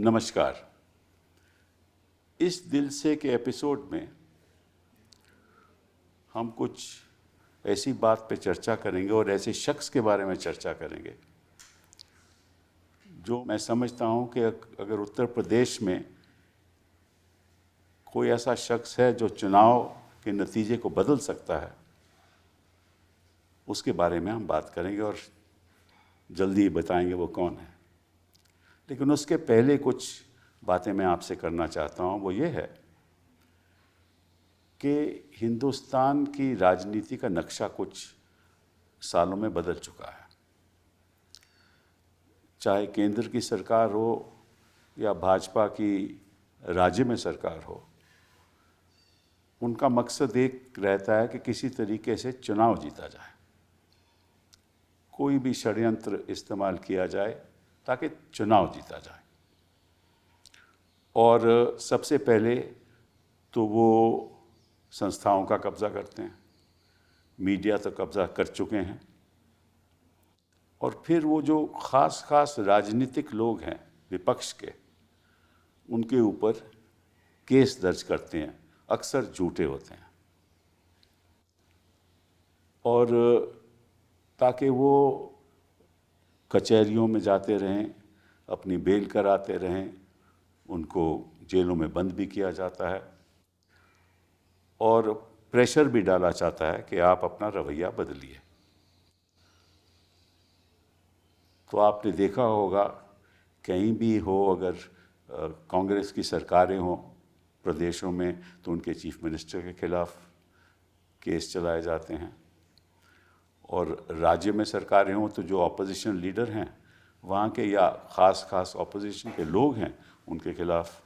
नमस्कार। इस दिल से के एपिसोड में हम कुछ ऐसी बात पे चर्चा करेंगे और ऐसे शख्स के बारे में चर्चा करेंगे जो मैं समझता हूँ कि अगर उत्तर प्रदेश में कोई ऐसा शख्स है जो चुनाव के नतीजे को बदल सकता है, उसके बारे में हम बात करेंगे और जल्दी ही बताएंगे वो कौन है। लेकिन उसके पहले कुछ बातें मैं आपसे करना चाहता हूँ। वो ये है कि हिंदुस्तान की राजनीति का नक्शा कुछ सालों में बदल चुका है। चाहे केंद्र की सरकार हो या भाजपा की राज्य में सरकार हो, उनका मकसद एक रहता है कि किसी तरीके से चुनाव जीता जाए। कोई भी षड्यंत्र इस्तेमाल किया जाए ताकि चुनाव जीता जाए। और सबसे पहले तो वो संस्थाओं का कब्जा करते हैं, मीडिया तो कब्जा कर चुके हैं, और फिर वो जो खास राजनीतिक लोग हैं विपक्ष के, उनके ऊपर केस दर्ज करते हैं, अक्सर झूठे होते हैं, और ताकि वो कचहरियों में जाते रहें, अपनी बेल कराते रहें, उनको जेलों में बंद भी किया जाता है और प्रेशर भी डाला जाता है कि आप अपना रवैया बदलिए। तो आपने देखा होगा कहीं भी हो, अगर कांग्रेस की सरकारें हों प्रदेशों में, तो उनके चीफ मिनिस्टर के खिलाफ केस चलाए जाते हैं, और राज्य में सरकारें हों तो जो ऑपोजिशन लीडर हैं वहाँ के या ख़ास ऑपोजिशन के लोग हैं, उनके खिलाफ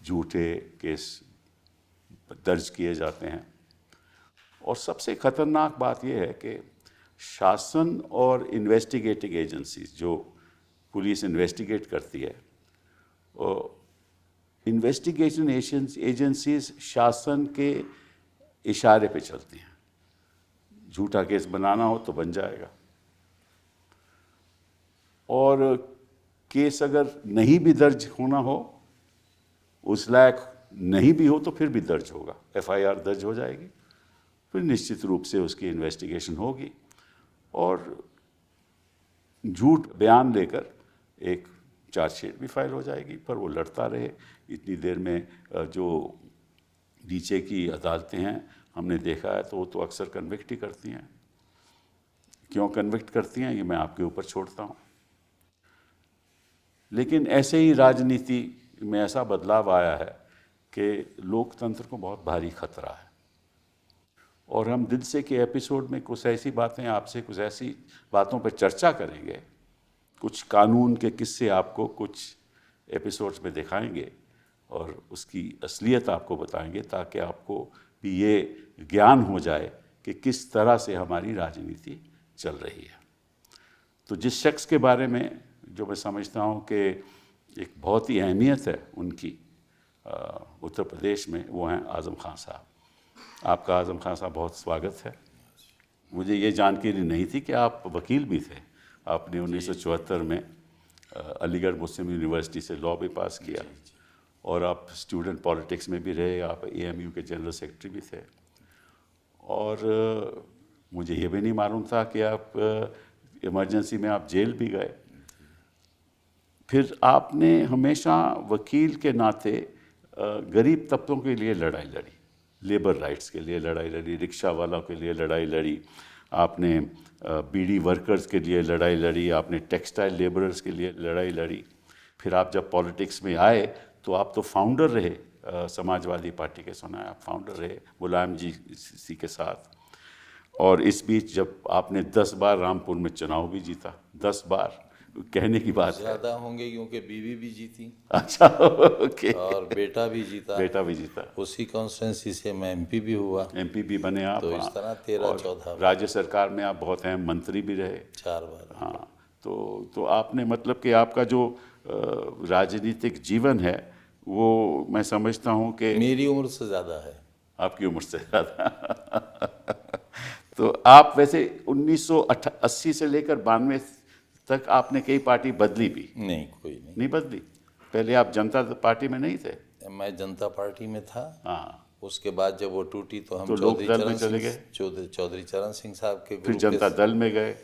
झूठे केस दर्ज किए जाते हैं। और सबसे ख़तरनाक बात यह है कि शासन और इन्वेस्टिगेटिंग एजेंसीज, जो पुलिस इन्वेस्टिगेट करती है, इन्वेस्टिगेशन एजेंसीज शासन के इशारे पे चलती हैं। झूठा केस बनाना हो तो बन जाएगा, और केस अगर नहीं भी दर्ज होना हो, उस लायक नहीं भी हो, तो फिर भी दर्ज होगा, एफआईआर दर्ज हो जाएगी, फिर निश्चित रूप से उसकी इन्वेस्टिगेशन होगी और झूठ बयान लेकर एक चार्जशीट भी फाइल हो जाएगी। पर वो लड़ता रहे इतनी देर में। जो नीचे की अदालतें हैं, हमने देखा है, तो वो तो अक्सर कन्विक्ट ही करती हैं। क्यों कन्विक्ट करती हैं, ये मैं आपके ऊपर छोड़ता हूँ। लेकिन ऐसे ही राजनीति में ऐसा बदलाव आया है कि लोकतंत्र को बहुत भारी खतरा है। और हम दिल से के एपिसोड में कुछ ऐसी बातें आपसे, कुछ ऐसी बातों पर चर्चा करेंगे, कुछ कानून के किस्से आपको कुछ एपिसोड्स में दिखाएंगे और उसकी असलियत आपको बताएंगे, ताकि आपको भी ये ज्ञान हो जाए कि किस तरह से हमारी राजनीति चल रही है। तो जिस शख्स के बारे में जो मैं समझता हूँ कि एक बहुत ही अहमियत है उनकी उत्तर प्रदेश में, वो हैं आज़म खान साहब। आपका आज़म खान साहब बहुत स्वागत है। मुझे ये जानकारी नहीं थी कि आप वकील भी थे। आपने 1974 में अलीगढ़ मुस्लिम यूनिवर्सिटी से लॉ भी पास किया, और आप स्टूडेंट पॉलिटिक्स में भी रहे, आप एएमयू के जनरल सेक्रेटरी भी थे। और मुझे ये भी नहीं मालूम था कि आप इमरजेंसी में आप जेल भी गए। फिर आपने हमेशा वकील के नाते गरीब तबकों के लिए लड़ाई लड़ी, लेबर राइट्स के लिए लड़ाई लड़ी, रिक्शा वालों के लिए लड़ाई लड़ी, आपने बीड़ी वर्कर्स के लिए लड़ाई लड़ी, आपने टेक्सटाइल लेबरर्स के लिए लड़ाई लड़ी। फिर आप जब पॉलिटिक्स में आए तो आप तो फाउंडर रहे समाजवादी पार्टी के, सुना है आप फाउंडर रहे मुलायम जी के साथ। और इस बीच जब आपने 10 बार रामपुर में चुनाव भी जीता, 10 बार, कहने की बात है। ज़्यादा होंगे क्योंकि बीवी भी जीती। अच्छा, ओके। और बेटा भी जीता। उसी कॉन्स्टिट्यूंसी से मैं एमपी भी हुआ। एमपी भी बने आप। तो इस तरह 13-14 राज्य सरकार में आप बहुत अहम मंत्री भी रहे 4 बार। हाँ, तो आपने मतलब कि आपका जो राजनीतिक जीवन है वो मैं समझता हूँ कि मेरी उम्र से ज़्यादा है। आपकी उम्र से ज़्यादा। तो आप वैसे 1980 से लेकर 92 तक आपने कई पार्टी बदली भी? नहीं, कोई नहीं बदली। पहले आप जनता पार्टी में नहीं थे? मैं जनता पार्टी में था। हाँ। उसके बाद जब वो टूटी तो हम तो चौधरी लोकदल में चरण चले सिंह गए? चौधरी चरण सिंह साहब के फिर ग्रुप जनता के। दल में गए?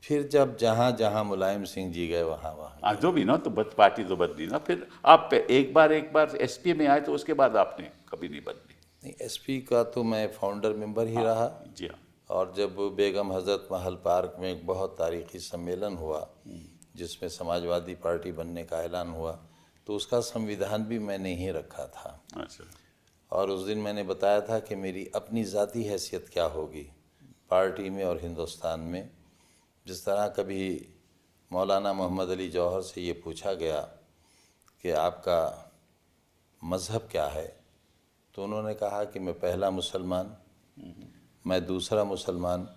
फिर जब जहाँ जहाँ मुलायम सिंह जी गए वहाँ वहाँ हाँ, जो भी ना, तो पार्टी तो बदली ना। फिर आप एक बार एसपी में आए तो उसके बाद आपने कभी नहीं बदली? नहीं, एसपी का तो मैं फाउंडर मेंबर ही रहा। जी हाँ। और जब बेगम हजरत महल पार्क में एक बहुत तारीखी सम्मेलन हुआ जिसमें समाजवादी पार्टी बनने का ऐलान हुआ, तो उसका संविधान भी मैंने ही रखा था। अच्छा। और उस दिन मैंने बताया था कि मेरी अपनी ज़ाती हैसियत क्या होगी पार्टी में और हिंदुस्तान में। जिस तरह कभी मौलाना मोहम्मद अली जौहर से ये पूछा गया कि आपका मज़हब क्या है, तो उन्होंने कहा कि मैं पहला मुसलमान, मैं दूसरा मुसलमान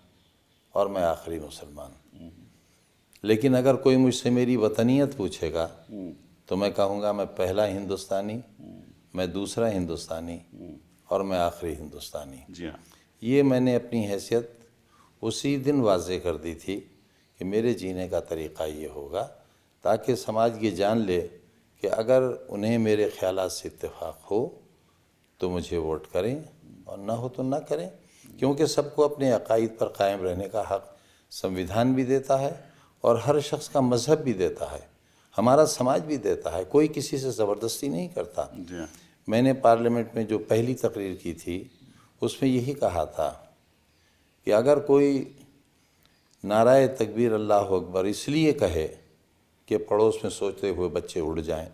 और मैं आखिरी मुसलमान। लेकिन अगर कोई मुझसे मेरी वतनियत पूछेगा तो मैं कहूँगा मैं पहला हिंदुस्तानी, मैं दूसरा हिंदुस्तानी और मैं आखिरी हिंदुस्तानी। जी हाँ। ये मैंने अपनी हैसियत उसी दिन वाज़े कर दी थी कि मेरे जीने का तरीक़ा ये होगा, ताकि समाज ये जान ले कि अगर उन्हें मेरे ख़यालात से इत्तेफाक हो तो मुझे वोट करें और ना हो तो ना करें, क्योंकि सबको अपने अकायद पर कायम रहने का हक़ संविधान भी देता है और हर शख्स का मज़हब भी देता है, हमारा समाज भी देता है। कोई किसी से ज़बरदस्ती नहीं करता। जी हाँ। मैंने पार्लियामेंट में जो पहली तकरीर की थी उसमें यही कहा था कि अगर कोई नाराए तकबीर अल्लाह अकबर इसलिए कहे कि पड़ोस में सोते हुए बच्चे उड़ जाएं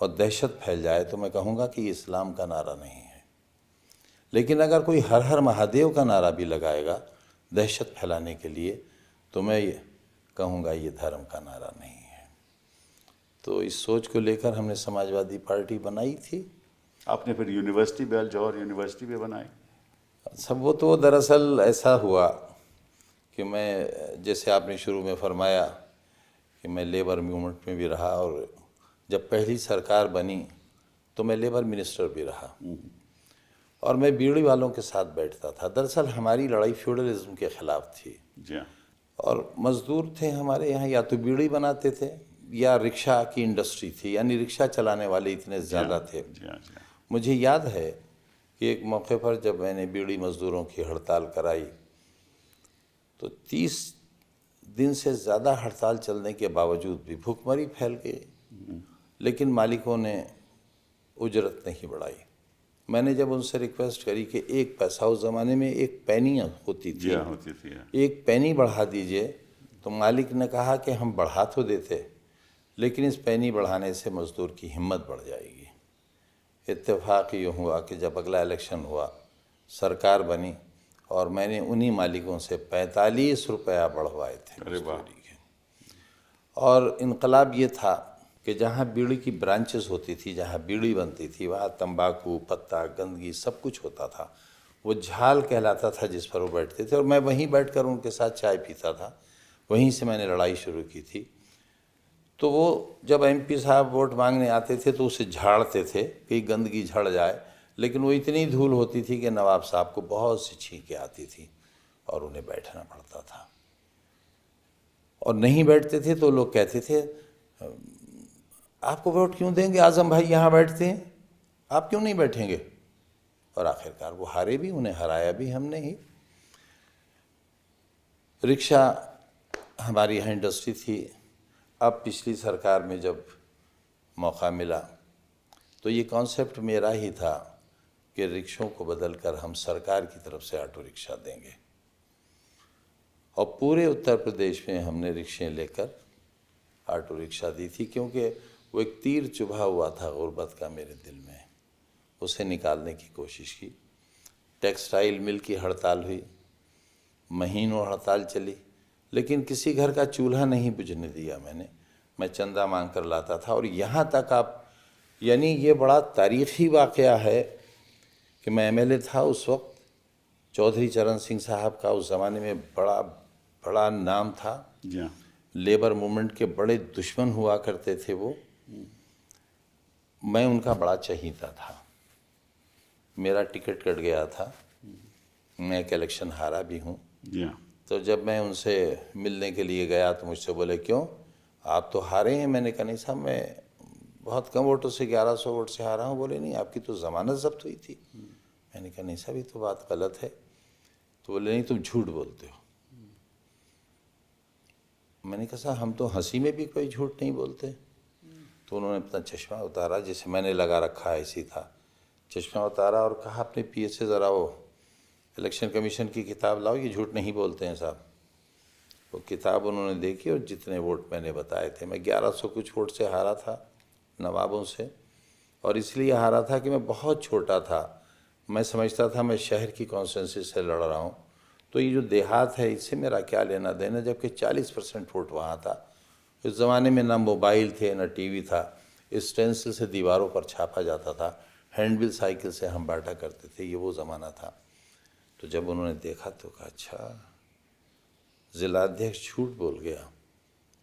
और दहशत फैल जाए, तो मैं कहूँगा कि ये इस्लाम का नारा नहीं है। लेकिन अगर कोई हर हर महादेव का नारा भी लगाएगा दहशत फैलाने के लिए, तो मैं ये कहूँगा ये धर्म का नारा नहीं है। तो इस सोच को लेकर हमने समाजवादी पार्टी बनाई थी। आपने फिर यूनिवर्सिटी बेल जौहर यूनिवर्सिटी भी बनाई? सब वो तो दरअसल ऐसा हुआ कि मैं, जैसे आपने शुरू में फरमाया कि मैं लेबर मूवमेंट में भी रहा, और जब पहली सरकार बनी तो मैं लेबर मिनिस्टर भी रहा और मैं बीड़ी वालों के साथ बैठता था। दरअसल हमारी लड़ाई फ्यूडलिज्म के ख़िलाफ़ थी। जी हाँ। और मज़दूर थे हमारे यहाँ, या तो बीड़ी बनाते थे या रिक्शा की इंडस्ट्री थी, यानी रिक्शा चलाने वाले इतने ज़्यादा थे। जी हाँ। जी हाँ। मुझे याद है कि एक मौके पर जब मैंने बीड़ी मज़दूरों की हड़ताल कराई तो 30 दिन से ज़्यादा हड़ताल चलने के बावजूद भी भूखमरी फैल गई, लेकिन मालिकों ने उजरत नहीं बढ़ाई। मैंने जब उनसे रिक्वेस्ट करी कि एक पैसा, उस ज़माने में एक पैनी होती जी थी, हाँ, होती थी। एक पैनी बढ़ा दीजिए, तो मालिक ने कहा कि हम बढ़ा तो देते, लेकिन इस पैनी बढ़ाने से मज़दूर की हिम्मत बढ़ जाएगी। इत्तेफाक ये हुआ कि जब अगला इलेक्शन हुआ, सरकार बनी और मैंने उन्हीं मालिकों से 45 रुपया बढ़वाए थे मजदूरी के। और इनकलाब ये था कि जहाँ बीड़ी की ब्रांचेस होती थी, जहाँ बीड़ी बनती थी, वहाँ तंबाकू, पत्ता, गंदगी सब कुछ होता था। वो झाल कहलाता था जिस पर वो बैठते थे, और मैं वहीं बैठकर उनके साथ चाय पीता था। वहीं से मैंने लड़ाई शुरू की थी। तो वो जब एमपी साहब वोट मांगने आते थे तो उसे झाड़ते थे कि गंदगी झड़ जाए, लेकिन वो इतनी धूल होती थी कि नवाब साहब को बहुत सी छींकें आती थी और उन्हें बैठना पड़ता था। और नहीं बैठते थे तो लोग कहते थे आपको वोट क्यों देंगे, आजम भाई यहाँ बैठते हैं, आप क्यों नहीं बैठेंगे। और आखिरकार वो हारे भी, उन्हें हराया भी हमने ही। रिक्शा हमारी यहाँ इंडस्ट्री थी। अब पिछली सरकार में जब मौका मिला तो ये कॉन्सेप्ट मेरा ही था कि रिक्शों को बदलकर हम सरकार की तरफ से ऑटो रिक्शा देंगे, और पूरे उत्तर प्रदेश में हमने रिक्शे लेकर ऑटो रिक्शा दी थी, क्योंकि वो एक तीर चुभा हुआ था गुर्बत का मेरे दिल में। उसे निकालने की कोशिश की। टेक्सटाइल मिल की हड़ताल हुई, महीनों हड़ताल चली, लेकिन किसी घर का चूल्हा नहीं बुझने दिया मैंने। मैं चंदा मांग कर लाता था। और यहाँ तक आप, यानी ये बड़ा तारीख़ी वाक़या है कि मैं एमएलए था उस वक्त, चौधरी चरण सिंह साहब का उस ज़माने में बड़ा बड़ा नाम था। लेबर मूवमेंट के बड़े दुश्मन हुआ करते थे वो। मैं उनका बड़ा चहीता था। मेरा टिकट कट गया था, मैं एक इलेक्शन हारा भी हूँ। तो जब मैं उनसे मिलने के लिए गया तो मुझसे बोले क्यों, आप तो हारे हैं। मैंने कहा नहीं साहब, मैं बहुत कम वोटों से 1100 वोट से हारा हूँ। बोले नहीं, आपकी तो ज़मानत जब्त हुई थी। मैंने कहा नहीं साहब, ये तो बात गलत है। तो बोले नहीं, तुम झूठ बोलते हो। मैंने कहा साहब, हम तो हंसी में भी कोई झूठ नहीं बोलते। तो उन्होंने अपना चश्मा उतारा, जैसे मैंने लगा रखा ऐसी था, चश्मा उतारा और कहा अपने पीए से ज़रा वो इलेक्शन कमीशन की किताब लाओ, ये झूठ नहीं बोलते हैं साहब। वो किताब उन्होंने देखी और जितने वोट मैंने बताए थे, मैं 1100 कुछ वोट से हारा था नवाबों से। और इसलिए हारा था कि मैं बहुत छोटा था। मैं समझता था मैं शहर की कॉन्स्टिट्यूंसी से लड़ रहा हूँ, तो ये जो देहात है इससे मेरा क्या लेना देना, जबकि 40% वोट वहाँ था। उस ज़माने में ना मोबाइल थे ना टीवी था, स्टेंसिल से दीवारों पर छापा जाता था, हैंडबिल साइकिल से हम बांटा करते थे, ये वो ज़माना था। तो जब उन्होंने देखा तो कहा अच्छा, ज़िलाध्यक्ष झूठ बोल गया।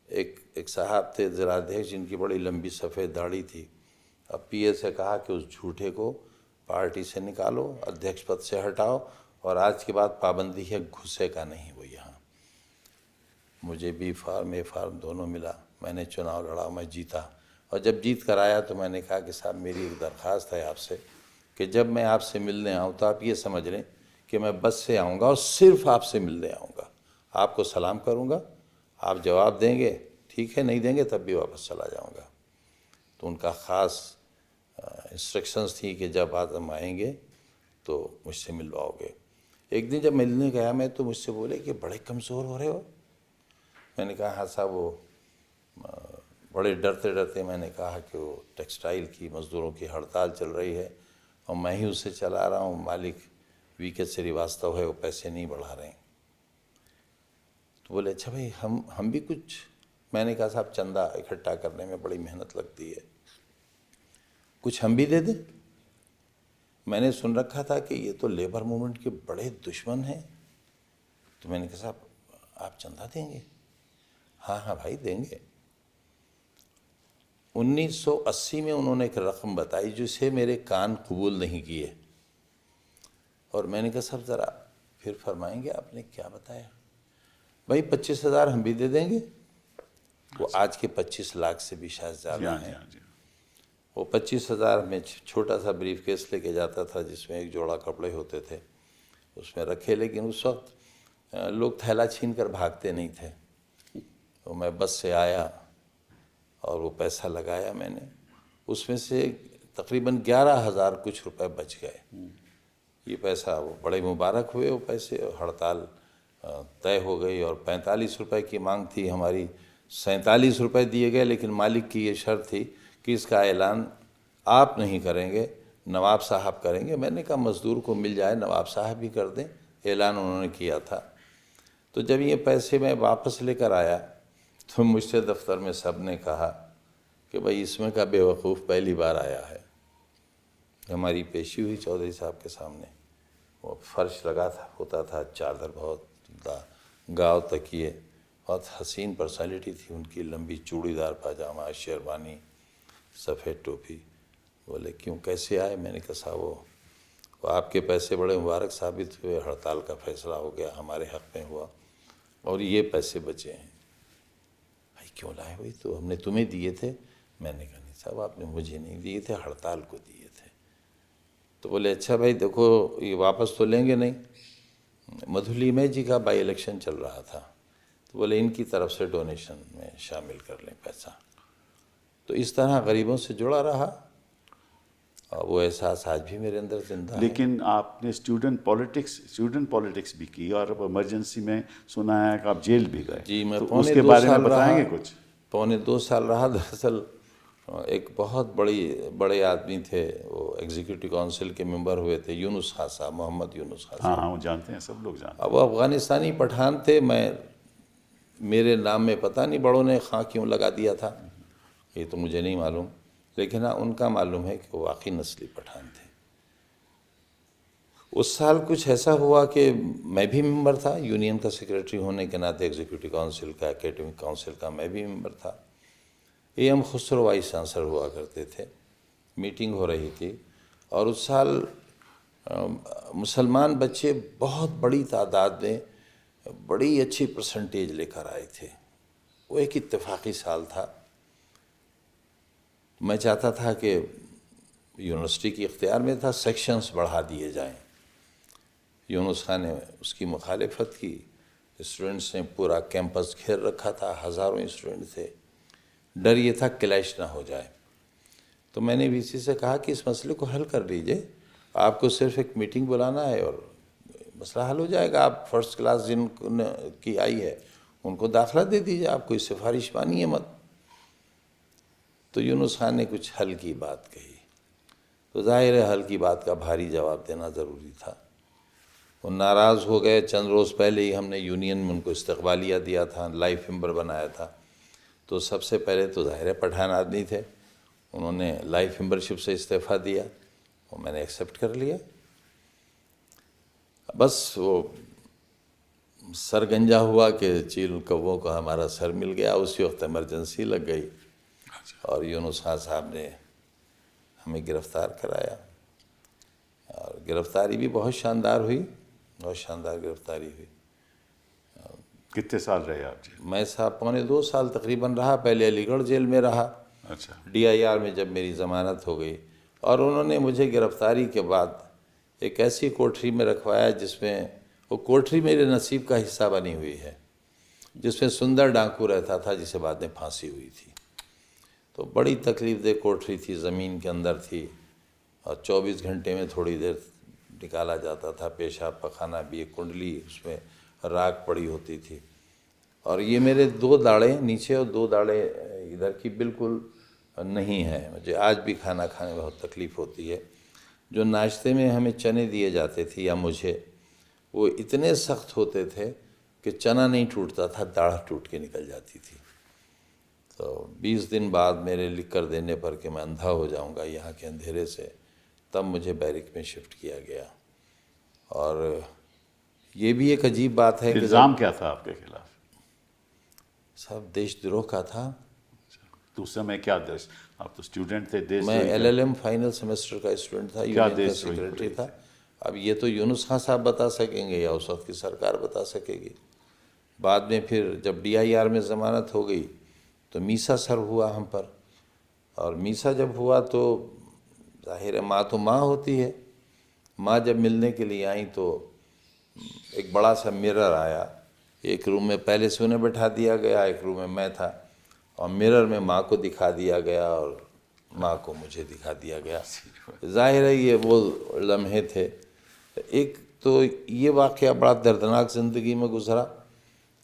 एक साहब थे ज़िलाध्यक्ष, जिनकी बड़ी लंबी सफ़ेद दाढ़ी थी। अब पीए से कहा कि उस झूठे को पार्टी से निकालो, अध्यक्ष पद से हटाओ, और आज के बाद पाबंदी है घुसे का नहीं वो यहाँ। मुझे बी फार्म ए फार्म दोनों मिला, मैंने चुनाव लड़ा, मैं जीता। और जब जीत कर आया तो मैंने कहा कि साहब मेरी एक दरख्वास्त है आपसे कि जब मैं आपसे मिलने आऊँ तो आप ये समझ लें कि मैं बस से आऊँगा और सिर्फ आपसे मिलने आऊँगा। आपको सलाम करूँगा, आप जवाब देंगे ठीक है, नहीं देंगे तब भी वापस चला जाऊँगा। तो उनका ख़ास इंस्ट्रक्शंस थी कि जब आज हम आएंगे तो मुझसे मिलवाओगे। एक दिन जब मिलने गया मैं तो मुझसे बोले कि बड़े कमज़ोर हो रहे हो। मैंने कहा हाँ साहब, वो बड़े डरते डरते मैंने कहा कि वो टेक्सटाइल की मज़दूरों की हड़ताल चल रही है और मैं ही उसे चला रहा हूँ, मालिक वीके श्रीवास्तव है, वो पैसे नहीं बढ़ा रहे हैं। तो बोले अच्छा भाई हम भी कुछ। मैंने कहा साहब चंदा इकट्ठा करने में बड़ी मेहनत लगती है, कुछ हम भी दे दें। मैंने सुन रखा था कि ये तो लेबर मूवमेंट के बड़े दुश्मन हैं। तो मैंने कहा साहब आप चंदा देंगे? हाँ हाँ भाई देंगे। 1980 में उन्होंने एक रकम बताई जिसे मेरे कान कबूल नहीं किए, और मैंने कहा साहब ज़रा फिर फरमाएंगे आपने क्या बताया? भाई 25,000 हम भी दे देंगे। वो आज के 25 लाख से भी शायद ज़्यादा है। वो 25,000 में छोटा सा ब्रीफ केस लेके जाता था जिसमें एक जोड़ा कपड़े होते थे, उसमें रखे। लेकिन उस वक्त लोग थैला छीन कर भागते नहीं थे। तो मैं बस से आया और वो पैसा लगाया मैंने, उसमें से तकरीबन 11,000 कुछ रुपए बच गए। ये पैसा वो बड़े मुबारक हुए वो पैसे। हड़ताल तय हो गई और 45 रुपए की मांग थी हमारी, 47 रुपए दिए गए। लेकिन मालिक की ये शर्त थी कि इसका ऐलान आप नहीं करेंगे, नवाब साहब करेंगे। मैंने कहा मज़दूर को मिल जाए, नवाब साहब भी कर दें। ऐलान उन्होंने किया था। तो जब ये पैसे मैं वापस लेकर आया तो मुझसे दफ्तर में सब ने कहा कि भाई इसमें का बेवकूफ़ पहली बार आया है। हमारी पेशी हुई चौधरी साहब के सामने। वो फर्श लगा था, होता था, चादर बहुत गाँव तकिए, बहुत हसीन पर्सनैलिटी थी उनकी, लंबी चूड़ीदार पाजामा, शेरवानी, सफ़ेद टोपी। बोले क्यों, कैसे आए? मैंने कहा साहब वो आपके पैसे बड़े मुबारक साबित हुए, हड़ताल का फैसला हो गया, हमारे हक़ में हुआ और ये पैसे बचे हैं। भाई क्यों लाए? भाई तो हमने तुम्हें दिए थे। मैंने कहा नहीं साहब आपने मुझे नहीं दिए थे, हड़ताल को दिए थे। तो बोले अच्छा भाई देखो ये वापस तो लेंगे नहीं। मधुलिमय जी का बाई इलेक्शन चल रहा था, तो बोले इनकी तरफ से डोनेशन में शामिल कर लें पैसा। तो इस तरह गरीबों से जुड़ा रहा और वो एहसास आज भी मेरे अंदर जिंदा है। लेकिन आपने स्टूडेंट पॉलिटिक्स भी की और इमरजेंसी में सुना है कि आप जेल भी गए। जी मैं तो पौने उसके 2 बारे में साल बताएंगे रहा। कुछ? पौने 2 साल रहा। दरअसल एक बहुत बड़े आदमी थे, वो एग्जीक्यूटिव काउंसिल के मेंबर हुए थे, यूनुस खान साहब, मोहम्मद यूनुस खान हाँ साहब। हाँ वो जानते हैं, सब लोग जानते हैं। अब वो अफ़गानिस्तानी पठान थे। मेरे नाम में पता नहीं बड़ों ने खां क्यों लगा दिया था, ये तो मुझे नहीं मालूम। लेकिन हाँ उनका मालूम है कि वो वाकई नस्ली पठान थे। उस साल कुछ ऐसा हुआ कि मैं भी मेंबर था, यूनियन का सेक्रेटरी होने के नाते, एग्जीक्यूटिव काउंसिल का, एकेडमिक काउंसिल का मैं भी मेंबर था। AM खुसरो वाइस चांसलर हुआ करते थे। मीटिंग हो रही थी और उस साल मुसलमान बच्चे बहुत बड़ी तादाद में बड़ी अच्छी परसेंटेज लेकर आए थे। वो एक इत्तेफाकी साल था। मैं चाहता था कि यूनिवर्सिटी के इख्तियार में था सेक्शंस बढ़ा दिए जाएं। यूनुस खान ने उसकी मुखालिफत की। स्टूडेंट्स ने पूरा कैंपस घेर रखा था, हज़ारों स्टूडेंट थे। डर ये था क्लैश ना हो जाए। तो मैंने वीसी से कहा कि इस मसले को हल कर लीजिए, आपको सिर्फ एक मीटिंग बुलाना है और मसला हल हो जाएगा। आप फर्स्ट क्लास जिन की आई है उनको दाखिला दे दीजिए, आप कोई सिफारिश मानिए मत। तो यूनुस खान ने कुछ हल की बात कही, तो जाहिर है हल की बात का भारी जवाब देना ज़रूरी था। वो नाराज़ हो गए। चंद रोज़ पहले ही हमने यूनियन में उनको इस्तकबालिया दिया था, लाइफ मेंबर बनाया था। तो सबसे पहले तो ज़ाहिर है पठान आदमी थे, उन्होंने लाइफ मेंबरशिप से इस्तीफ़ा दिया, वो मैंने एक्सेप्ट कर लिया। बस वो सरगंजा हुआ कि चील कौवों को हमारा सर मिल गया। उसी वक्त इमरजेंसी लग गई और यूनुस खान साहब ने हमें गिरफ़्तार कराया। और गिरफ़्तारी भी बहुत शानदार हुई, बहुत शानदार गिरफ़्तारी हुई। कितने साल रहे आप जेल? मैं साहब 2.25 साल तकरीबन रहा। पहले अलीगढ़ जेल में रहा, अच्छा। DIR में जब मेरी ज़मानत हो गई। और उन्होंने मुझे गिरफ़्तारी के बाद एक ऐसी कोठरी में रखवाया जिसमें, वो कोठरी मेरे नसीब का हिस्सा बनी हुई है, जिसमें सुंदर डाकू रहता था जिसे बाद में फांसी हुई थी। तो बड़ी तकलीफ़देह कोठरी थी, ज़मीन के अंदर थी और 24 घंटे में थोड़ी देर निकाला जाता था। पेशाब पखाना भी, एक कुंडली उसमें राख पड़ी होती थी। और ये मेरे 2 दाढ़ें नीचे और 2 दाढ़ें इधर की बिल्कुल नहीं है। मुझे आज भी खाना खाने में बहुत तकलीफ़ होती है। जो नाश्ते में हमें चने दिए जाते थे या मुझे, वो इतने सख्त होते थे कि चना नहीं टूटता था, दाढ़ टूट के निकल जाती थी। तो 20 दिन बाद मेरे लिख कर देने पर कि मैं अंधा हो जाऊंगा यहाँ के अंधेरे से, तब मुझे बैरिक में शिफ्ट किया गया। और ये भी एक अजीब बात है कि इल्ज़ाम क्या था आपके खिलाफ? सब देशद्रोह का था। तो उस समय क्या देश, आप तो स्टूडेंट थे, देश मैं द्रोही LLM फाइनल सेमेस्टर का स्टूडेंट था, क्या यूनियन का देशद्रोही सेक्रेटरी पड़ी था। अब ये तो यूनुस खान साहब बता सकेंगे या उस वक्त की सरकार बता सकेगी। बाद में फिर जब DIR में ज़मानत हो गई तो मीसा सर हुआ हम पर। और मीसा जब हुआ तो जाहिर है माँ तो माँ होती है। माँ जब मिलने के लिए आई तो एक बड़ा सा मिरर आया। एक रूम में पहले से उन्हें बैठा दिया गया, एक रूम में मैं था, और मिरर में माँ को दिखा दिया गया और माँ को मुझे दिखा दिया गया। जाहिर है ये वो लम्हे थे। एक तो ये वाक़या बड़ा दर्दनाक ज़िंदगी में गुज़रा।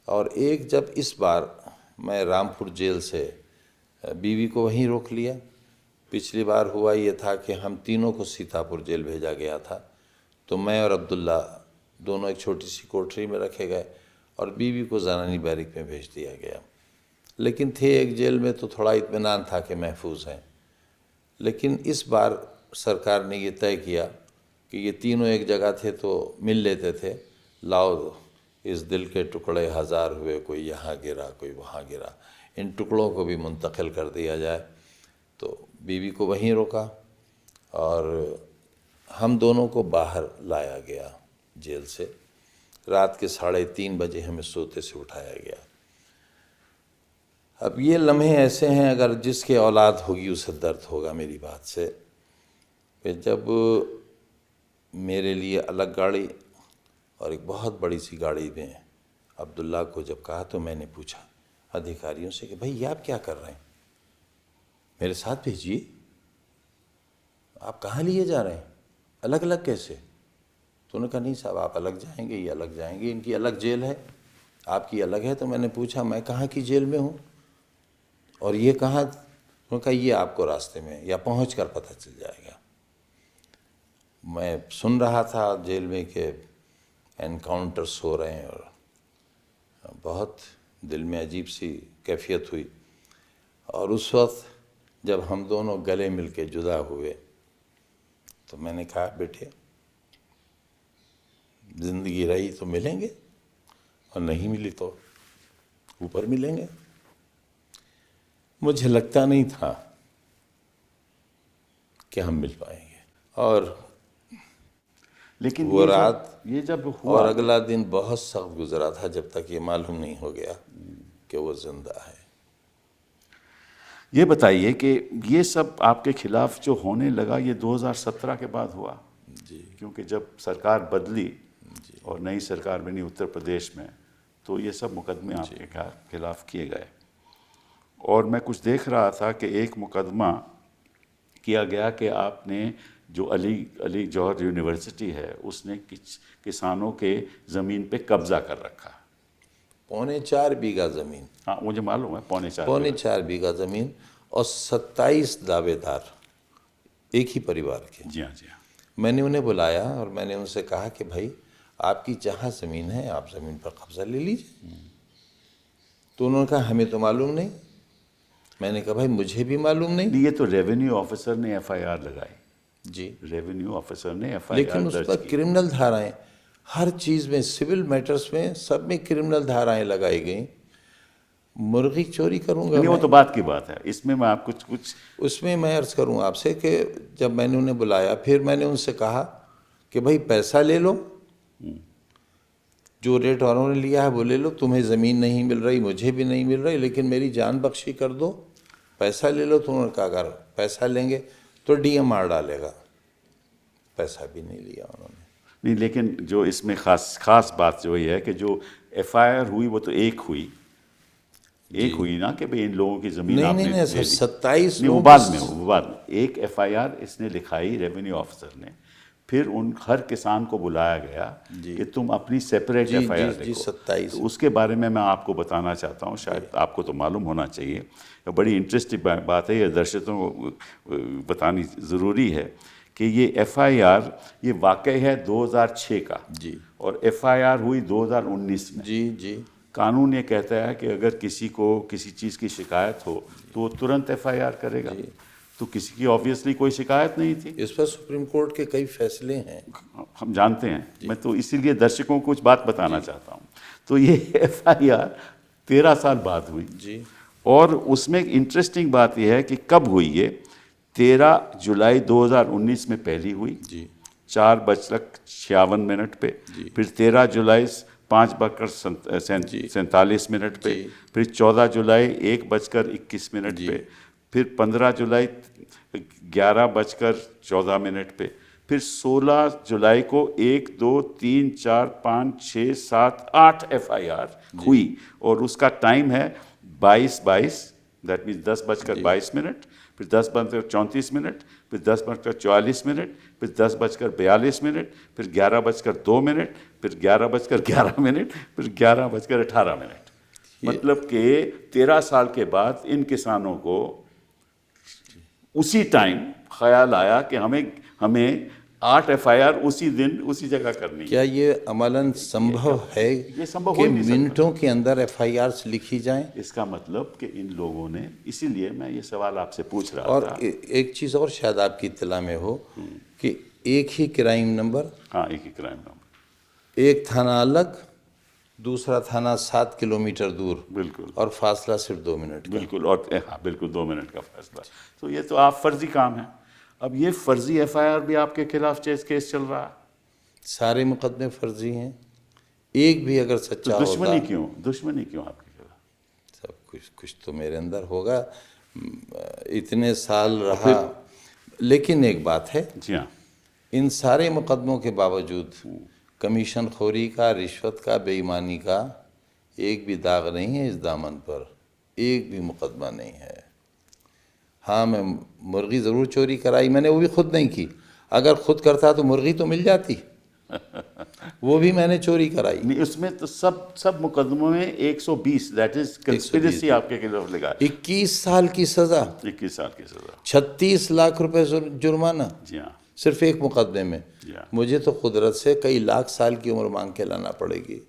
और एक जब इस बार मैं रामपुर जेल से बीवी को वहीं रोक लिया। पिछली बार हुआ ये था कि हम तीनों को सीतापुर जेल भेजा गया था, तो मैं और अब्दुल्ला दोनों एक छोटी सी कोठरी में रखे गए और बीवी को ज़नानी बैरिक में भेज दिया गया। लेकिन थे एक जेल में तो थोड़ा इत्मीनान था कि महफूज हैं। लेकिन इस बार सरकार ने ये तय किया कि ये तीनों एक जगह थे तो मिल लेते थे। लाओ इस दिल के टुकड़े हज़ार हुए, कोई यहाँ गिरा कोई वहाँ गिरा, इन टुकड़ों को भी मुंतकिल कर दिया जाए। तो बीवी को वहीं रोका और हम दोनों को बाहर लाया गया जेल से। रात के 3:30 बजे हमें सोते से उठाया गया। अब ये लम्हे ऐसे हैं, अगर जिसके औलाद होगी उसे दर्द होगा मेरी बात से, कि जब मेरे लिए अलग गाड़ी और एक बहुत बड़ी सी गाड़ी में अब्दुल्ला को जब कहा तो मैंने पूछा अधिकारियों से कि भाई ये आप क्या कर रहे हैं, मेरे साथ भेजिए, आप कहाँ लिए जा रहे हैं, अलग अलग कैसे? तो उन्होंने कहा नहीं साहब आप अलग जाएंगे, ये अलग जाएंगे, इनकी अलग जेल है, आपकी अलग है। तो मैंने पूछा मैं कहाँ की जेल में हूँ और ये कहाँ? उन्होंने कहा ये आपको रास्ते में या पहुँच कर पता चल जाएगा। मैं सुन रहा था जेल में कि एनकाउंटर्स हो रहे हैं और बहुत दिल में अजीब सी कैफियत हुई। और उस वक्त जब हम दोनों गले मिल के जुदा हुए तो मैंने कहा बेटे ज़िंदगी रही तो मिलेंगे और नहीं मिली तो ऊपर मिलेंगे। मुझे लगता नहीं था कि हम मिल पाएंगे। और लेकिन वो रात ये जब हुआ और अगला दिन बहुत सख्त गुजरा था जब तक ये मालूम नहीं हो गया कि वो जिंदा है। ये बताइए कि ये सब आपके खिलाफ जो होने लगा ये 2017 के बाद हुआ जी क्योंकि जब सरकार बदली और नई सरकार बनी उत्तर प्रदेश में तो ये सब मुकदमे आपके खिलाफ किए गए। और मैं कुछ देख रहा था कि एक मुकदमा किया गया कि आपने जो अली जौहर यूनिवर्सिटी है उसने किसानों के ज़मीन पे कब्ज़ा कर रखा है। 4.25 बीघा ज़मीन, हाँ मुझे मालूम है, 4.25 4.25 बीघा ज़मीन और 27 दावेदार एक ही परिवार के। जी हाँ, जी हाँ। मैंने उन्हें बुलाया और मैंने उनसे कहा कि भाई आपकी जहाँ ज़मीन है आप ज़मीन पर कब्ज़ा ले लीजिए। तो उन्होंने कहा हमें तो मालूम नहीं। मैंने कहा भाई मुझे भी मालूम नहीं। ये तो रेवेन्यू ऑफिसर ने एफआईआर लगाई। जी, रेवेन्यू ऑफिसर ने एफआईआर लेकिन उस दर्ज पर की। क्रिमिनल धाराएं, हर चीज़ में, सिविल मैटर्स में, सब में क्रिमिनल धाराएं लगाई गई। मुर्गी चोरी करूंगा नहीं, वो मैं, तो बात की बात है। इसमें मैं आप कुछ उसमें मैं अर्ज़ करूं आपसे कि जब मैंने उन्हें बुलाया फिर मैंने उनसे कहा कि भाई पैसा ले लो, जो रेट वालों ने लिया है वो ले लो, तुम्हें ज़मीन नहीं मिल रही, मुझे भी नहीं मिल रही, लेकिन मेरी जान बख्शी कर दो, पैसा ले लो। तो उन्होंने कहा अगर पैसा लेंगे तो डीएम मार डालेगा। पैसा भी नहीं लिया उन्होंने। नहीं, लेकिन जो इसमें खास बात जो ये है कि जो एफआईआर हुई वो तो एक हुई ना कि भाई इन लोगों की ज़मीन नहीं आपने नहीं नहीं ले सर, ली। 27 नहीं, वो लोग बाद में वो बाद में एक एफआईआर इसने लिखाई रेवेन्यू ऑफिसर ने, फिर उन हर किसान को बुलाया गया कि तुम अपनी सेपरेट जी एफआईआर जी जी लिखो। 27। तो उसके बारे में मैं आपको बताना चाहता हूँ, शायद आपको तो मालूम होना चाहिए, ये बड़ी इंटरेस्टिंग बात है, ये दर्शकों को बतानी ज़रूरी है कि ये एफआईआर ये वाकई है 2006 का जी और एफआईआर हुई 2019 में। जी जी कानून ये कहता है कि अगर किसी को किसी चीज़ की शिकायत हो तो वो तुरंत एफआईआर करेगा। तो किसी की ऑब्वियसली कोई शिकायत नहीं थी। इस पर सुप्रीम कोर्ट के कई फैसले हैं। हम जानते हैं, मैं तो इसीलिए दर्शकों को कुछ बात बताना चाहता हूँ। तो ये एफआईआर 13 साल बाद हुई जी और उसमें एक इंटरेस्टिंग बात यह है कि कब हुई ये 13 जुलाई 2019 में पहली हुई जी 4:56 पे, फिर 13 जुलाई 5:47 पे, फिर 14 जुलाई 1:21 पे, फिर 15 जुलाई 11:14 पे, फिर 16 जुलाई को 1 2 3 4 5 6 7 8 एफआईआर हुई और उसका टाइम है 22:22, दैट मीन्स 10:22, फिर 10:34, फिर 10:44, फिर 10:42, फिर 11:02, फिर 11:11, फिर 11:18। मतलब कि 13 साल के बाद इन किसानों को उसी टाइम ख्याल आया कि हमें 8 एफआईआर उसी दिन उसी जगह करनी है। क्या ये अमलन संभव है ये संभव हो कि ही नहीं सकता। मिनटों के अंदर एफआईआर लिखी जाएं? इसका मतलब कि इन लोगों ने, इसीलिए मैं ये सवाल आपसे पूछ रहा और था। एक चीज़ और शायद आपकी इत्तला में हो कि एक ही क्राइम नंबर, हाँ, एक ही क्राइम नंबर, एक थाना अलग, दूसरा थाना 7 किलोमीटर दूर, बिल्कुल और फासला सिर्फ 2 मिनट का। बिल्कुल, और हाँ बिल्कुल 2 मिनट का फैसला। तो ये तो आप फर्जी काम है। अब ये फर्जी एफआईआर भी आपके खिलाफ केस चल रहा है। सारे मुकदमे फर्जी हैं, एक भी अगर सच्चा तो दुश्मनी होता। क्यों आपके खिलाफ? सब कुछ तो मेरे अंदर होगा, इतने साल रहा। लेकिन एक बात है, जी हाँ, इन सारे मुकदमों के बावजूद कमीशन खोरी का, रिश्वत का, बेईमानी का एक भी दाग नहीं है इस दामन पर, एक भी मुकदमा नहीं है। हाँ, मैं मुर्गी ज़रूर चोरी कराई, मैंने वो भी खुद नहीं की। अगर खुद करता तो मुर्गी तो मिल जाती, वो भी मैंने चोरी कराई। नहीं, उसमें तो सब मुकदमों में 120, दैट इज कंस्पिरेसी आपके खिलाफ लगा है। 21 साल की सज़ा, 21 साल की सजा। 36 लाख रुपए जुर्माना जी हाँ, सिर्फ एक मुकदमे में। जी हाँ। मुझे तो कुदरत से कई लाख साल की उम्र मांग के लाना पड़ेगी।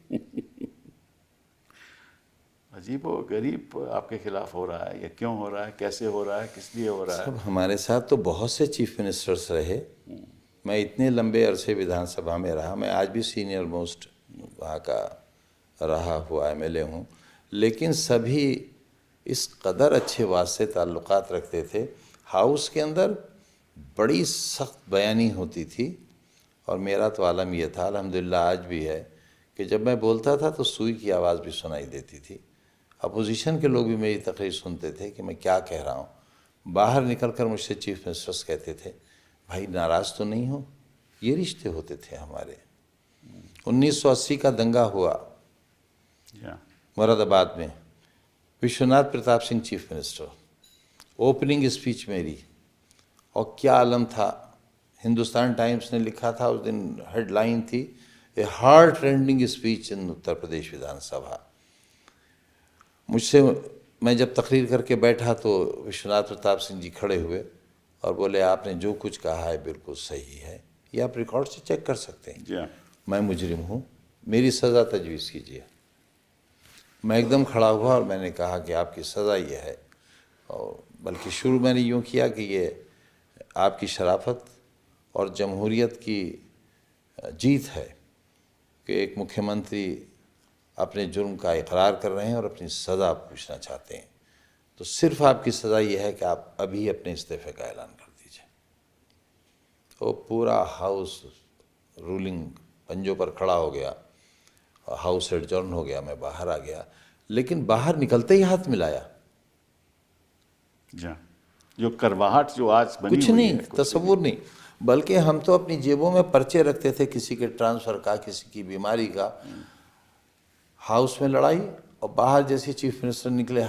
अजीब व गरीब आपके खिलाफ हो रहा है, ये क्यों हो रहा है, कैसे हो रहा है, किस लिए हो रहा है? सब हमारे साथ तो बहुत से चीफ मिनिस्टर्स रहे। मैं इतने लंबे अरसे विधानसभा में रहा, मैं आज भी सीनियर मोस्ट वहाँ का रहा हुआ एमएलए हूँ, लेकिन सभी इस कदर अच्छे वास्ते ताल्लुकात रखते थे। हाउस के अंदर बड़ी सख्त बयानी होती थी और मेरा तो आलम यह था, अल्हम्दुलिल्लाह आज भी है, कि जब मैं बोलता था तो सुई की आवाज़ भी सुनाई देती थी। अपोजिशन के लोग भी मेरी तकरीर सुनते थे कि मैं क्या कह रहा हूँ। बाहर निकलकर मुझसे चीफ मिनिस्टर्स कहते थे, भाई नाराज़ तो नहीं हो। ये रिश्ते होते थे हमारे। 1980 का दंगा हुआ मुरादाबाद में, Vishwanath Pratap Singh chief minister, opening speech मेरी, और क्या आलम था। हिंदुस्तान टाइम्स ने लिखा था उस दिन, हेडलाइन थी, a heart rending speech in Uttar Pradesh Vidhan. Sabha मैं जब तकरीर करके बैठा तो विश्वनाथ प्रताप सिंह जी खड़े हुए और बोले, आपने जो कुछ कहा है बिल्कुल सही है, ये आप रिकॉर्ड से चेक कर सकते हैं। मैं मुजरिम हूँ, मेरी सज़ा तजवीज़ कीजिए। मैं एकदम खड़ा हुआ और मैंने कहा कि आपकी सज़ा ये है, और बल्कि शुरू मैंने यूँ किया कि ये आपकी शराफत और जमहूरियत की जीत है कि एक मुख्यमंत्री अपने जुर्म का इकरार कर रहे हैं और अपनी सज़ा पूछना चाहते हैं। तो सिर्फ आपकी सज़ा ये है कि आप अभी अपने इस्तीफ़े का ऐलान कर दीजिए। तो पूरा हाउस रूलिंग पंजों पर खड़ा हो गया, हाउस एडजॉर्न हो गया, मैं बाहर आ गया। लेकिन बाहर निकलते ही हाथ मिलाया। जो करवाहट जो आज बनी कुछ हुई नहीं, है, तसव्वुर नहीं। बल्कि हम तो अपनी जेबों में पर्चे रखते थे, किसी के ट्रांसफ़र का, किसी की बीमारी का। हाउस में लड़ाई, और बाहर जैसे चीफ मिनिस्टर निकले,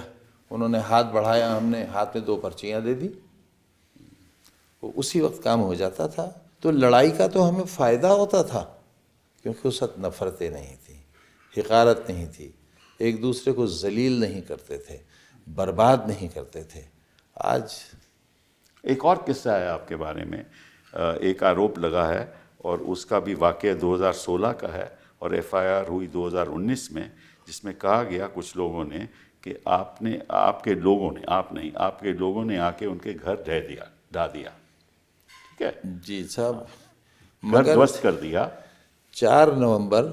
उन्होंने हाथ बढ़ाया, हमने हाथ में 2 पर्चियाँ दे दी, वो उसी वक्त काम हो जाता था। तो लड़ाई का तो हमें फ़ायदा होता था, क्योंकि उस वक्त नफ़रतें नहीं थी, हिकारत नहीं थी, एक दूसरे को जलील नहीं करते थे, बर्बाद नहीं करते थे। आज एक और किस्सा है आपके बारे में, एक आरोप लगा है और उसका भी वाक़या 2016 का है, और एफआईआर हुई 2019 में, जिसमें कहा गया कुछ लोगों ने कि आपने, आपके लोगों ने, आप नहीं, आपके लोगों ने आके उनके घर ढा दिया। ठीक है जी साहब, घर मगर ध्वस्त कर दिया। 4 नवंबर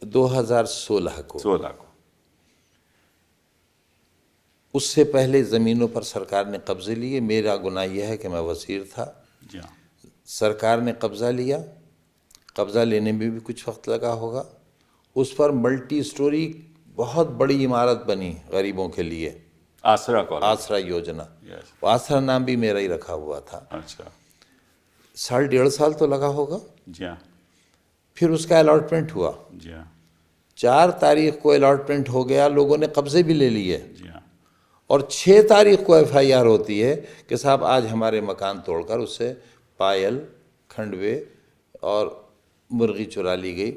2016 को, 16 को। उससे पहले ज़मीनों पर सरकार ने कब्ज़े लिए। मेरा गुनाह यह है कि मैं वज़ीर था। जी हाँ। सरकार ने कब्ज़ा लिया, कब्ज़ा लेने में भी कुछ वक्त लगा होगा। उस पर मल्टी स्टोरी बहुत बड़ी इमारत बनी गरीबों के लिए, आसरा कॉलेज। आसरा योजना। यस। आसरा नाम भी मेरा ही रखा हुआ था। अच्छा। 1.5 साल तो लगा होगा। जी हाँ। फिर उसका अलॉटमेंट हुआ। जी हाँ। 4 तारीख को अलॉटमेंट हो गया, लोगों ने कब्ज़े भी ले लिए, जी हाँ। और 6 तारीख को एफआईआर होती है कि साहब आज हमारे मकान तोड़कर उससे पायल, खंडवे और मुर्गी चुरा ली गई।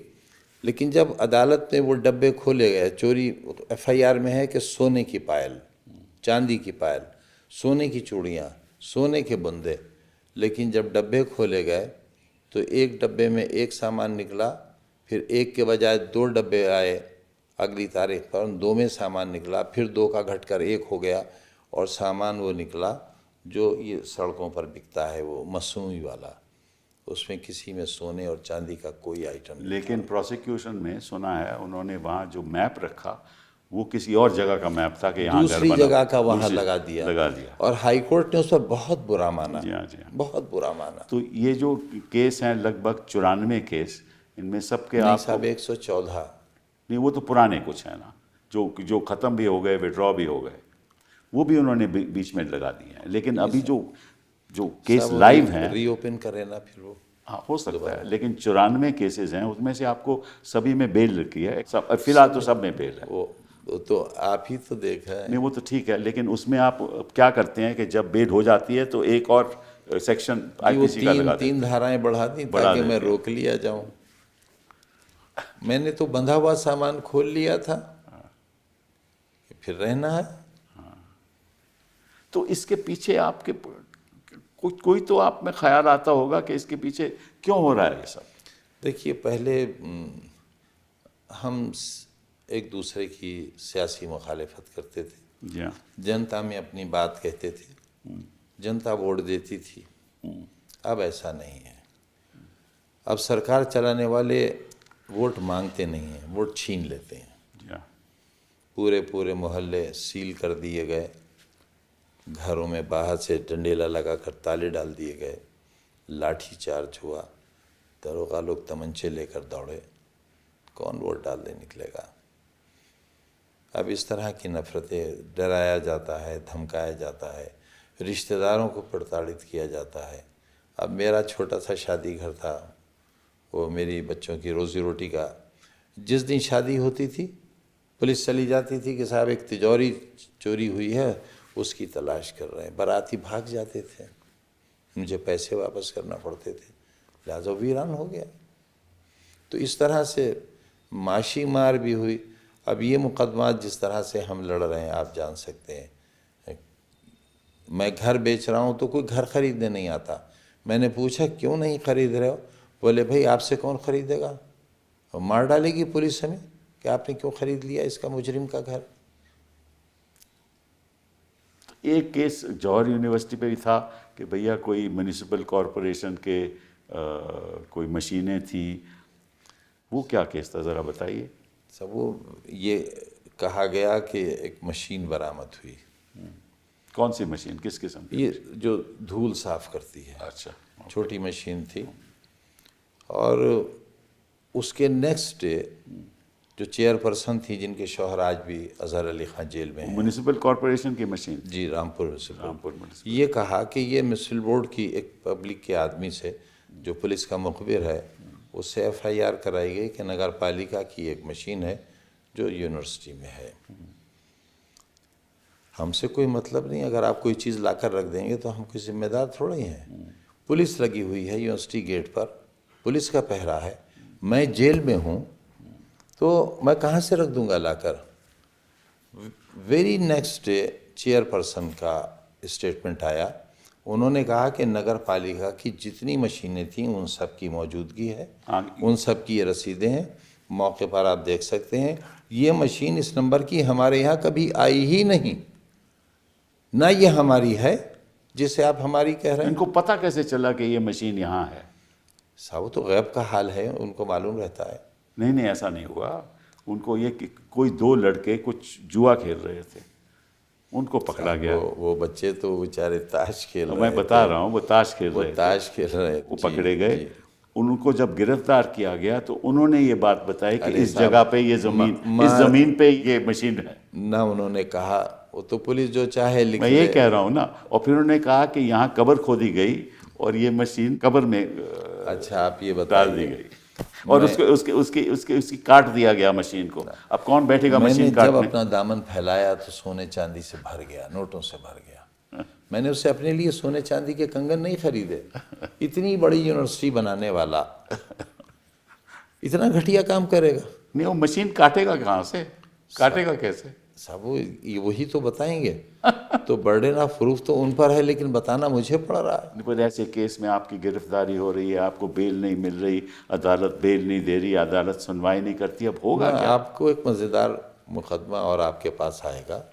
लेकिन जब अदालत में वो डब्बे खोले गए, चोरी एफआईआर में है कि सोने की पायल, चांदी की पायल, सोने की चूड़ियाँ, सोने के बुंदे, लेकिन जब डब्बे खोले गए तो एक डब्बे में एक सामान निकला, फिर एक के बजाय 2 डब्बे आए अगली तारीख पर, उन 2 में सामान निकला, फिर 2 का घटकर 1 हो गया, और सामान वो निकला जो ये सड़कों पर बिकता है, वो मसनूई वाला। उसमें किसी में सोने और चांदी का कोई आइटम नहीं। लेकिन प्रोसिक्यूशन में सुना है उन्होंने वहाँ जो मैप रखा वो किसी और जगह का मैप था कि यहाँ घर दूसरी बना, जगह का वहाँ दूसरी लगा दिया। और हाई कोर्ट ने उस पर बहुत बुरा माना। जी हाँ। जी हाँ। बहुत बुरा माना। तो ये जो केस हैं लगभग 94 केस, इनमें सबके नहीं आप साहब, 114। नहीं, वो तो पुराने कुछ है ना, जो ख़त्म भी हो गए, विड्रॉ भी हो गए, वो भी उन्होंने बीच में लगा दिए हैं। लेकिन अभी जो केस लाइव हैं, रीओपन करें ना फिर वो। हाँ हो सकता है, लेकिन 94 केसेस हैं, उसमें से आपको सभी में बेल रखी है, सब फिलहाल तो सब में बेल है। वो तो आप ही तो देखा है। नहीं वो तो ठीक है, लेकिन उसमें आप क्या करते हैं कि जब बेल हो जाती है तो एक और सेक्शन आईपीसी का लगा देते हैं। 3 धाराएं बढ़ा दी बढ़ा ताकि मैं देते हैं। रोक लिया जाऊं। मैंने तो बंधा हुआ सामान खोल लिया था, फिर रहना है। तो इसके पीछे आपके कोई तो आप में ख्याल आता होगा कि इसके पीछे क्यों हो रहा है ये सब। देखिए, पहले हम एक दूसरे की सियासी मुखालिफत करते थे, जी हाँ। जनता में अपनी बात कहते थे, जनता वोट देती थी। अब ऐसा नहीं है। अब सरकार चलाने वाले वोट मांगते नहीं हैं, वोट छीन लेते हैं। जी हाँ। पूरे मोहल्ले सील कर दिए गए, घरों में बाहर से डंडेला लगाकर ताले डाल दिए गए, लाठी चार्ज हुआ, दरोगा लोग तमंचे लेकर दौड़े। कौन वोट डालने निकलेगा? अब इस तरह की नफ़रतें, डराया जाता है, धमकाया जाता है, रिश्तेदारों को प्रताड़ित किया जाता है। अब मेरा छोटा सा शादी घर था, वो मेरी बच्चों की रोज़ी रोटी का, जिस दिन शादी होती थी पुलिस चली जाती थी कि साहब एक तिजोरी चोरी हुई है, उसकी तलाश कर रहे हैं। बाराती भाग जाते थे, मुझे पैसे वापस करना पड़ते थे, लिहाजा वीरान हो गया। तो इस तरह से माशी मार भी हुई। अब ये मुकदमात जिस तरह से हम लड़ रहे हैं आप जान सकते हैं। मैं घर बेच रहा हूँ तो कोई घर खरीदने नहीं आता। मैंने पूछा क्यों नहीं खरीद रहे हो? बोले भाई आपसे कौन खरीदेगा, और मार डालेगी पुलिस हमें कि आपने क्यों खरीद लिया इसका मुजरिम का घर। एक केस जौहर यूनिवर्सिटी पे भी था कि भैया कोई म्यूनिसिपल कॉरपोरेशन के कोई मशीनें थी, वो क्या केस था ज़रा बताइए। सब वो ये कहा गया कि एक मशीन बरामद हुई। कौन सी मशीन, किस किस्म की? ये जो धूल साफ करती है, अच्छा, छोटी मशीन थी। और उसके नेक्स्ट डे जो चेयरपर्सन थी, जिनके शौहर आज भी अजहर अली खान जेल में हैं, म्यूनिसिपल कॉरपोरेशन की मशीन? जी, रामपुर म्यूनसिपल। रामपुर म्यूनिसिपल। ये कहा कि ये म्यूनसिपल बोर्ड की एक पब्लिक के आदमी से, जो पुलिस का मुखबिर है, उससे FIR कराई गई कि नगर पालिका की एक मशीन है जो यूनिवर्सिटी में है। हमसे कोई मतलब नहीं, अगर आप कोई चीज़ लाकर रख देंगे तो हम कोई जिम्मेदार थोड़े ही हैं। पुलिस लगी हुई है यूनिवर्सिटी गेट पर, पुलिस का पहरा है, मैं जेल में हूँ, तो मैं कहाँ से रख दूँगा लाकर। वेरी नेक्स्ट डे चेयरपर्सन का स्टेटमेंट आया। उन्होंने कहा कि नगर पालिका की जितनी मशीनें थीं उन सब की मौजूदगी है, उन सब की ये रसीदें हैं, मौके पर आप देख सकते हैं। ये मशीन इस नंबर की हमारे यहाँ कभी आई ही नहीं, ना ये हमारी है जिसे आप हमारी कह रहे हैं। इनको पता कैसे चला कि ये मशीन यहाँ है? साहब वो तो गैब का हाल है, उनको मालूम रहता है। नहीं नहीं, ऐसा नहीं हुआ। उनको ये कि कोई दो लड़के कुछ जुआ खेल रहे थे, उनको पकड़ा गया। वो बच्चे तो बेचारे ताश खेल रहे मैं बता रहा हूँ, वो ताश खेल वो रहे थे, ताश खेल रहे वो जी, पकड़े गए। जी। उनको जब गिरफ्तार किया गया तो उन्होंने ये बात बताई कि अरे इस साहब, जगह पे ये ज़मीन, इस ज़मीन पे ये मशीन है। ना उन्होंने कहा, वो तो पुलिस जो चाहे लिख मैं ले। ये कह रहा हूँ ना। और फिर उन्होंने कहा कि यहाँ कब्र खोदी गई और ये मशीन कब्र में अच्छा आप ये डाल दी बताइए, गई और उसकी काट दिया गया मशीन को। अब कौन बैठेगा मैंने मशीन जब काटने? अपना दामन फैलाया तो सोने चांदी से भर गया, नोटों से भर गया। मैंने उससे अपने लिए सोने चांदी के कंगन नहीं खरीदे। इतनी बड़ी यूनिवर्सिटी बनाने वाला इतना घटिया काम करेगा? नहीं, वो मशीन काटेगा कहाँ से, काटेगा कैसे? साहब वही तो बताएंगे। तो बर्डन ऑफ प्रूफ तो उन पर है, लेकिन बताना मुझे पड़ रहा है। पर ऐसे केस में आपकी गिरफ्तारी हो रही है, आपको बेल नहीं मिल रही, अदालत बेल नहीं दे रही, अदालत सुनवाई नहीं करती, अब होगा क्या? आपको एक मज़ेदार मुकदमा और आपके पास आएगा।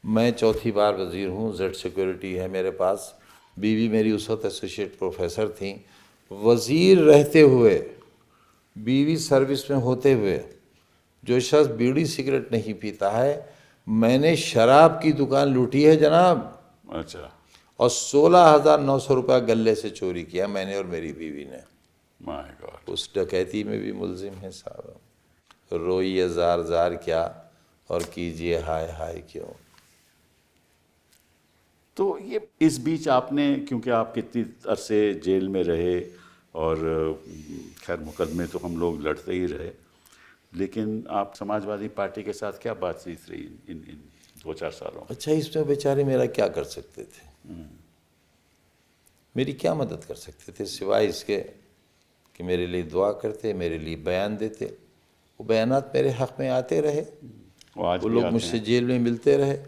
मैं चौथी बार वज़ीर हूँ, जेड सिक्योरिटी है मेरे पास। बीवी मेरी उस वक्त एसोसिएट प्रोफेसर थी। वज़ीर रहते हुए, बीवी सर्विस में होते हुए, जो शख्स बीड़ी सिगरेट नहीं पीता है, मैंने शराब की दुकान लूटी है जनाब, अच्छा, और 16,900 रुपया गले से चोरी किया मैंने और मेरी बीवी ने। My God. उस डकैती में भी मुलजिम है साहब। रोइए जार जार क्या और कीजिए हाय हाय क्यों। तो ये इस बीच आपने, क्योंकि आप कितनी अरसे जेल में रहे और खैर मुकदमे तो हम लोग लड़ते ही रहे, लेकिन आप समाजवादी पार्टी के साथ क्या बातचीत रही इन 2-4 सालों में? अच्छा, इसमें बेचारे मेरा क्या कर सकते थे? मेरी क्या मदद कर सकते थे सिवाय इसके कि मेरे लिए दुआ करते, मेरे लिए बयान देते। वो बयानात मेरे हक़ में आते रहे, आज वो भी लोग आते मुझसे हैं। जेल में मिलते रहे।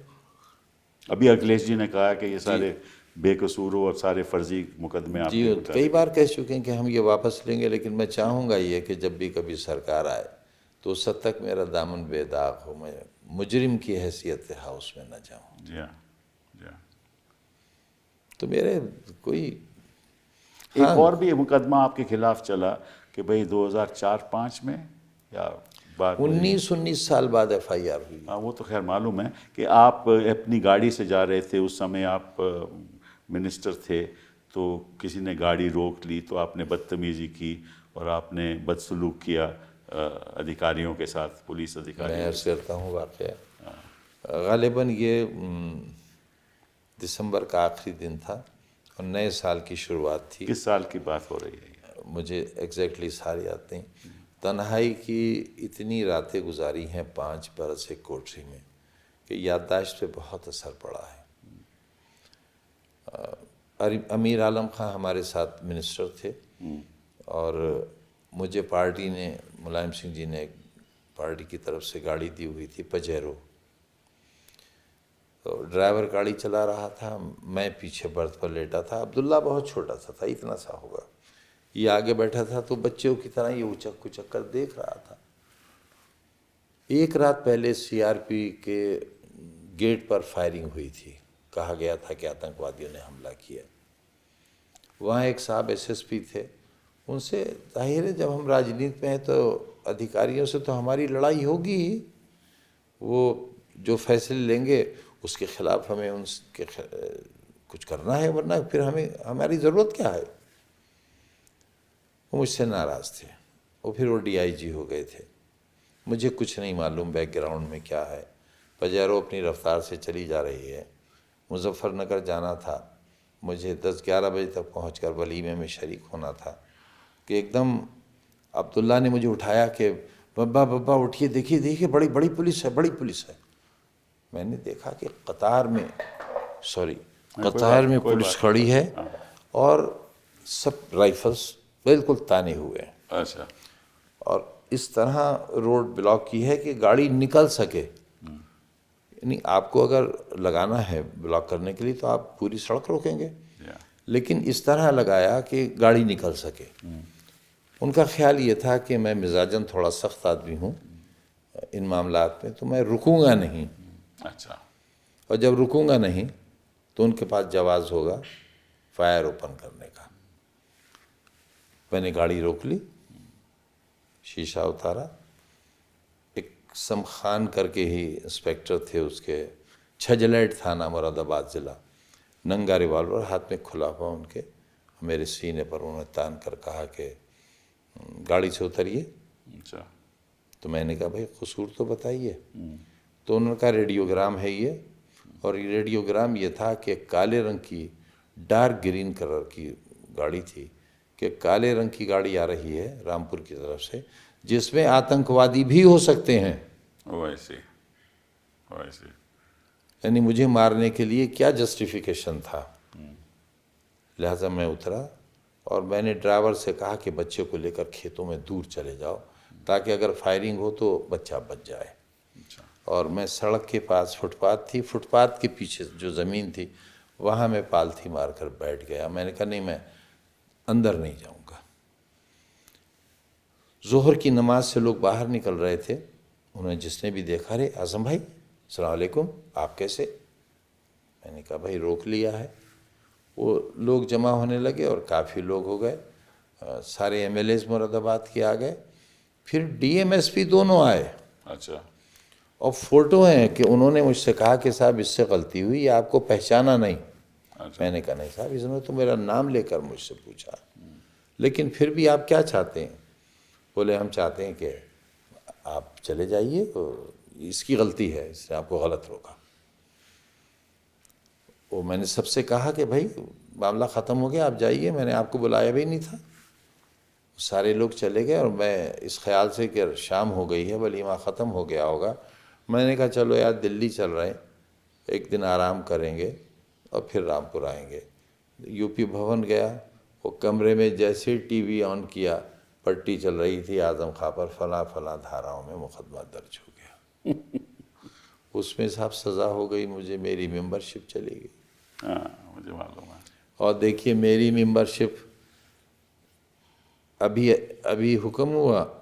अभी अखिलेश जी ने कहा कि ये सारे बेकसूर और सारे फर्जी मुकदमे जी, आपने उठा कई लिए। बार कह चुके हैं कि हम ये वापस लेंगे, लेकिन मैं चाहूँगा ये कि जब भी कभी सरकार आए तो उस हद तक मेरा दामन बेदाग हो, मैं मुजरिम की हैसियत हाउस में न जाऊँ। जी हाँ, जी हाँ। तो मेरे कोई एक और भी मुकदमा आपके खिलाफ चला कि भाई 2004-5 में या बाद में, 19 साल बाद FIR हुई। हाँ वो तो खैर मालूम है कि आप अपनी गाड़ी से जा रहे थे, उस समय आप मिनिस्टर थे, तो किसी ने गाड़ी रोक ली तो आपने बदतमीज़ी की और आपने बदसलूक किया अधिकारियों के साथ, पुलिस मैं अधिकारियों अर्ज करता हूँ वाक़या गालिबन ये दिसंबर का आखिरी दिन था और नए साल की शुरुआत थी। किस साल की बात हो रही है ये? मुझे एग्जैक्टली साल याद नहीं। तन्हाई की इतनी रातें गुजारी हैं 5 बरस एक कोठरी में कि याददाश्त पे बहुत असर पड़ा है। अमीर आलम खां हमारे साथ मिनिस्टर थे और मुझे पार्टी ने, मुलायम सिंह जी ने पार्टी की तरफ से गाड़ी दी हुई थी पजेरो। तो ड्राइवर गाड़ी चला रहा था, मैं पीछे बर्थ पर लेटा था। अब्दुल्ला बहुत छोटा सा था, इतना सा होगा। ये आगे बैठा था तो बच्चों की तरह ये उचक कुचक कर देख रहा था। एक रात पहले सीआरपी के गेट पर फायरिंग हुई थी। कहा गया था कि आतंकवादियों ने हमला किया। वहाँ एक साहब एसएसपी थे, उनसे जाहिर है जब हम राजनीति में हैं तो अधिकारियों से तो हमारी लड़ाई होगी ही। वो जो फैसले लेंगे उसके खिलाफ हमें उनके कुछ करना है, वरना फिर हमारी ज़रूरत क्या है। वो मुझसे नाराज़ थे। वो फिर वो डीआईजी हो गए थे। मुझे कुछ नहीं मालूम बैकग्राउंड में क्या है। पजेरो अपनी रफ्तार से चली जा रही है। मुजफ्फरनगर जाना था, मुझे 10-11 बजे तक पहुंचकर वलीमे में शरीक होना था कि एकदम अब्दुल्ला ने मुझे उठाया कि बब्बा बब्बा उठिए, देखिए देखिए बड़ी बड़ी पुलिस है, बड़ी पुलिस है। मैंने देखा कि कतार में पुलिस खड़ी है और सब राइफल्स बिल्कुल ताने हुए हैं। अच्छा। और इस तरह रोड ब्लॉक की है कि गाड़ी निकल सके। यानी आपको अगर लगाना है ब्लॉक करने के लिए तो आप पूरी सड़क रोकेंगे, लेकिन इस तरह लगाया कि गाड़ी निकल सके। उनका ख्याल ये था कि मैं मिजाजन थोड़ा सख्त आदमी हूँ इन मामलात में, तो मैं रुकूंगा नहीं। अच्छा। और जब रुकूंगा नहीं तो उनके पास जवाज़ होगा फायर ओपन करने का। मैंने गाड़ी रोक ली, शीशा उतारा। एक सम खान करके ही इंस्पेक्टर थे, उसके छजलैट थाना मुरादाबाद ज़िला, नंगा रिवाल्वर हाथ में खुला हुआ उनके, मेरे सीने पर उन्होंने तान कर कहा कि गाड़ी से उतरिए। अच्छा। तो मैंने कहा भाई कसूर तो बताइए। तो उन्होंने कहा रेडियोग्राम है ये, और ये रेडियोग्राम ये था कि काले रंग की डार्क ग्रीन कलर की गाड़ी थी, कि काले रंग की गाड़ी आ रही है रामपुर की तरफ से, जिसमें आतंकवादी भी हो सकते हैं। वैसे यानी मुझे मारने के लिए क्या जस्टिफिकेशन था। लिहाजा मैं उतरा और मैंने ड्राइवर से कहा कि बच्चे को लेकर खेतों में दूर चले जाओ ताकि अगर फायरिंग हो तो बच्चा बच जाए। और मैं सड़क के पास फुटपाथ थी, फुटपाथ के पीछे जो ज़मीन थी वहाँ मैं पालथी मारकर बैठ गया। मैंने कहा नहीं, मैं अंदर नहीं जाऊँगा। ज़ोहर की नमाज से लोग बाहर निकल रहे थे। उन्होंने जिसने भी देखा, अरे आज़म भाई अस्सलाम वालेकुम, आप कैसे? मैंने कहा भाई रोक लिया है। वो लोग जमा होने लगे और काफ़ी लोग हो गए। सारे एमएलएज मुरादाबाद के आ गए, फिर डीएमएसपी दोनों आए। अच्छा। और फ़ोटो हैं कि उन्होंने मुझसे कहा कि साहब इससे गलती हुई, ये आपको पहचाना नहीं। अच्छा। मैंने कहा नहीं साहब, इसने तो मेरा नाम लेकर मुझसे पूछा, लेकिन फिर भी आप क्या चाहते हैं? बोले हम चाहते हैं कि आप चले जाइए, तो इसकी गलती है, इसने आपको गलत रोका। वो मैंने सबसे कहा कि भाई मामला ख़त्म हो गया, आप जाइए, मैंने आपको बुलाया भी नहीं था। सारे लोग चले गए और मैं इस ख्याल से कि शाम हो गई है, वलीमा ख़त्म हो गया होगा, मैंने कहा चलो यार दिल्ली चल रहे हैं, एक दिन आराम करेंगे और फिर रामपुर आएंगे। यूपी भवन गया, वो कमरे में जैसे टीवी ऑन किया, पट्टी चल रही थी आज़म खां पर, फला फला धाराओं में मुकदमा दर्ज हो गया। उसमें साहब सज़ा हो गई मुझे, मेरी मेंबरशिप चली गई। हाँ, मुझे मालूम है। और देखिए मेरी मेंबरशिप अभी हुक्म हुआ,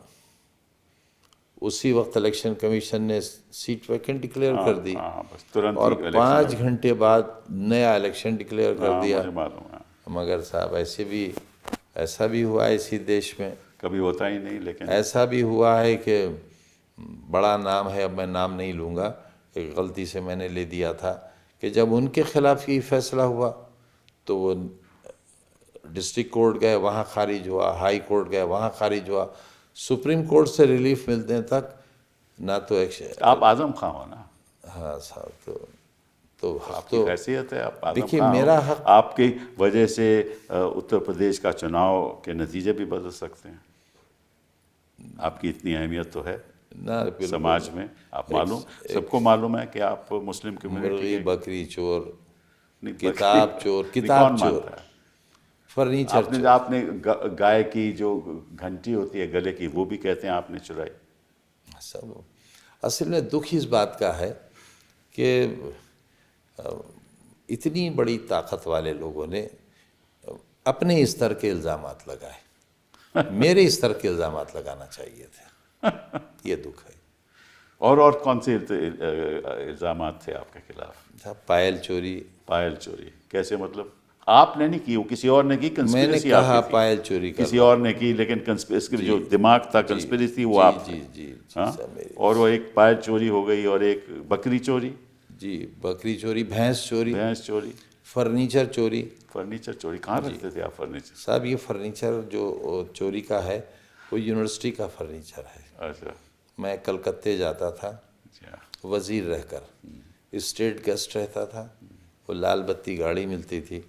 उसी वक्त इलेक्शन कमीशन ने सीट वैकेंट डिक्लेयर कर दी। बस तुरंत और ही 5 घंटे बाद नया इलेक्शन डिक्लेयर कर दिया। मुझे मालूम है। मगर साहब ऐसा भी हुआ है इसी देश में, कभी होता ही नहीं, लेकिन ऐसा भी हुआ है कि बड़ा नाम है, अब मैं नाम नहीं लूँगा, एक गलती से मैंने ले दिया था, कि जब उनके खिलाफ ये फैसला हुआ तो वो डिस्ट्रिक्ट कोर्ट गए, वहाँ खारिज हुआ, हाई कोर्ट गए, वहाँ खारिज हुआ, सुप्रीम कोर्ट से रिलीफ मिलने तक ना तो एक्शन। आप आजम खां हो ना, हाँ साहब, तो आपकी हैसियत है, आप आजम देखिए खां हो। मेरा हक, आपकी वजह से उत्तर प्रदेश का चुनाव के नतीजे भी बदल सकते हैं। आपकी इतनी अहमियत तो है ना बिल्कुल समाज में। आप मालूम, सबको मालूम है कि आप मुस्लिम कम्युनिटी मुर्गी के बकरी चोर, नहीं, किताब चोर, नहीं, किताब कौन चोर, मानता है? फर्नीचर आपने चोर। आपने गाय की जो घंटी होती है गले की, वो भी कहते हैं आपने चुराई। सब असल में दुख इस बात का है कि इतनी बड़ी ताकत वाले लोगों ने अपने स्तर के इल्ज़ामात लगाए, मेरे स्तर के इल्ज़ामात लगाना चाहिए थे। ये दुख है। और कौन से इल्ज़ामात थे आपके खिलाफ? साहब पायल चोरी, पायल चोरी कैसे, मतलब आपने नहीं की, वो किसी और ने की, मैंने कंस्पिरेसी कहा आपकी थी। पायल चोरी कर किसी रहा और हूँ। ने की, लेकिन कंस्पिरेसी जी जो दिमाग था, जी कंस्पिरेसी वो जी आप थे। जी जी जी हाँ, सब मेरी। और वो एक पायल चोरी हो गई और एक बकरी चोरी, जी बकरी चोरी, भैंस चोरी, भैंस चोरी, फर्नीचर चोरी। फर्नीचर चोरी। कहाँ रखते थे आप फर्नीचर? साहब ये फर्नीचर जो चोरी का है वो यूनिवर्सिटी का फर्नीचर है। अच्छा, मैं कलकत्ते जाता था अच्छा, वज़ीर रहकर, स्टेट गेस्ट रहता था, वो लाल बत्ती गाड़ी मिलती थी।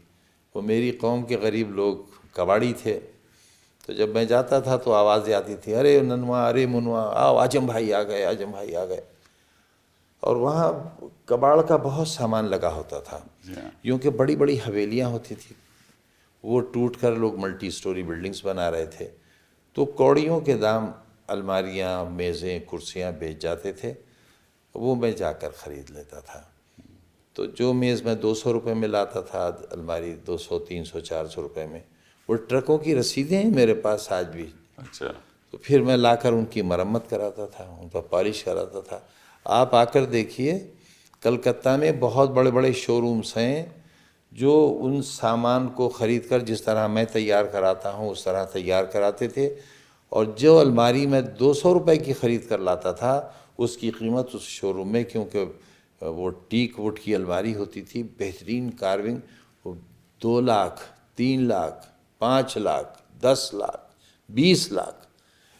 वो मेरी कौम के गरीब लोग कबाड़ी थे, तो जब मैं जाता था तो आवाज़ें आती थी, अरे ननवा, अरे मुनवा, आओ आजम भाई आ गए, आजम भाई आ गए। और वहाँ कबाड़ का बहुत सामान लगा होता था, जी हाँ, यूँ कि बड़ी बड़ी हवेलियाँ होती थी, वो टूट कर लोग मल्टी स्टोरी बिल्डिंग्स बना रहे थे। तो कौड़ियों के दाम अलमारियाँ, मेज़ें, कुर्सियाँ बेच जाते थे, वो मैं जाकर ख़रीद लेता था। तो जो मेज़ मैं 200 रुपये में लाता था, अलमारी 200, 300, 400 रुपये में। वो ट्रकों की रसीदें हैं मेरे पास आज भी। अच्छा, तो फिर मैं लाकर उनकी मरम्मत कराता था, उन पर पॉलिश कराता था। आप आकर देखिए, कलकत्ता में बहुत बड़े बड़े शोरूम्स हैं जो उन सामान को ख़रीद कर जिस तरह मैं तैयार कराता हूँ उस तरह तैयार कराते थे। और जो अलमारी मैं 200 रुपये की ख़रीद कर लाता था, उसकी कीमत उस शोरूम में, क्योंकि वो टीक वुड की अलमारी होती थी, बेहतरीन कार्विंग, 2 लाख, 3 लाख, 5 लाख, 10 लाख, 20 लाख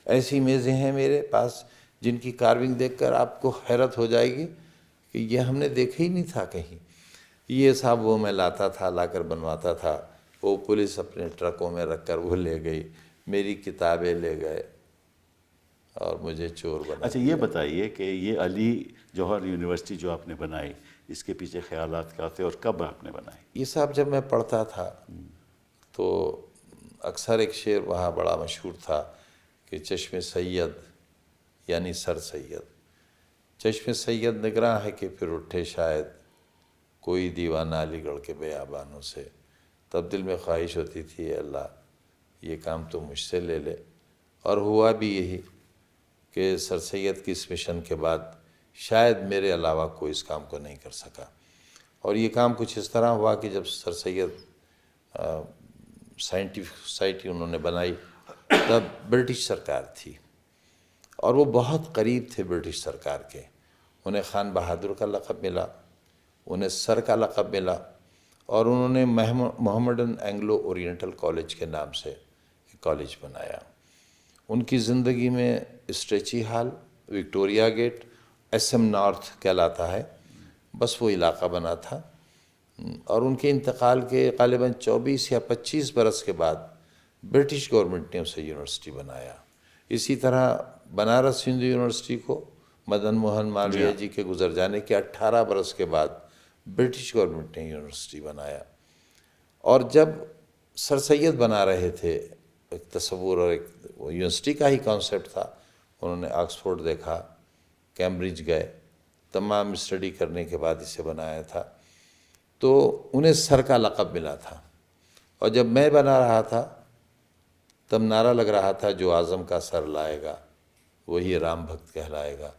ऐसी मेज़ें हैं मेरे पास जिनकी कार्विंग देखकर आपको हैरत हो जाएगी कि ये हमने देखा ही नहीं था कहीं। ये सब वो मैं लाता था, लाकर बनवाता था। वो पुलिस अपने ट्रकों में रखकर वो ले गई, मेरी किताबें ले गए और मुझे चोर बना अच्छा, ये बताइए कि ये अली जौहर यूनिवर्सिटी जो आपने बनाई, इसके पीछे ख्यालात क्या थे और कब आपने बनाई? ये सब जब मैं पढ़ता था तो अक्सर एक शेर वहाँ बड़ा मशहूर था कि चश्मे सैयद यानी सर सैयद, चश्मे सैयद निगरां है कि फिर उठे शायद कोई दीवाना अलीगढ़ के बेयाबानों से। तब दिल में ख्वाहिश होती थी, अल्लाह ये काम तो मुझसे ले ले। और हुआ भी यही कि सर सैयद की इस मिशन के बाद शायद मेरे अलावा कोई इस काम को नहीं कर सका। और ये काम कुछ इस तरह हुआ कि जब सर सैयद साइंटिफिक सोसाइटी उन्होंने बनाई, तब ब्रिटिश सरकार थी और वो बहुत करीब थे ब्रिटिश सरकार के। उन्हें खान बहादुर का लक़ब मिला, उन्हें सर का लक़ब मिला, और उन्होंने मोहम्मडन एंग्लो ओरिएंटल कॉलेज के नाम से एक कॉलेज बनाया। उनकी ज़िंदगी में Strachey Hall, Victoria Gate, SM North कहलाता है, बस वो इलाका बना था। और उनके इंतकाल के ग़ालिबन 24 या 25 बरस के बाद ब्रिटिश गवर्नमेंट ने उसे यूनिवर्सिटी बनाया। इसी तरह बनारस हिंदू यूनिवर्सिटी को मदन मोहन मालवीय जी के गुजर जाने के 18 बरस के बाद ब्रिटिश गवर्नमेंट ने यूनिवर्सिटी बनाया। और जब सर सैयद बना रहे थे, एक तस्वुर और एक यूनिवर्सिटी का ही कॉन्सेप्ट था, उन्होंने ऑक्सफोर्ड देखा, कैम्ब्रिज गए, तमाम स्टडी करने के बाद इसे बनाया था। तो उन्हें सर का लक़ब मिला था। और जब मैं बना रहा था तब नारा लग रहा था, जो आज़म का सर लाएगा वही राम भक्त कहलाएगा।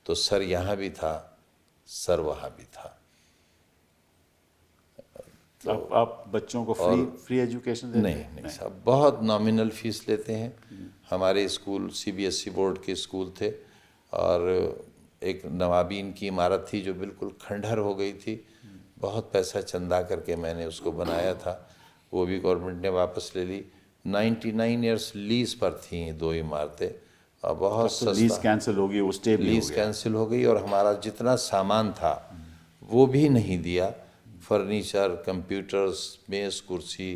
तो सर यहाँ भी था, सर वहाँ भी था। तो आप बच्चों को फ्री एजुकेशन देते हैं? नहीं साहब, बहुत नॉमिनल फ़ीस लेते हैं। हमारे स्कूल CBSE बोर्ड के स्कूल थे, और एक नवाबीन की इमारत थी जो बिल्कुल खंडहर हो गई थी। बहुत पैसा चंदा करके मैंने उसको बनाया था, वो भी गवर्नमेंट ने वापस ले ली। 99 ईयर्स लीज़ पर थी 2 इमारतें, और बहुत तो लीज सस्ता। कैंसिल होगी, वो स्टे भी हो लीज गया। कैंसिल हो गई और हमारा जितना सामान था वो भी नहीं दिया। फर्नीचर, कंप्यूटर्स, मेज़, कुर्सी,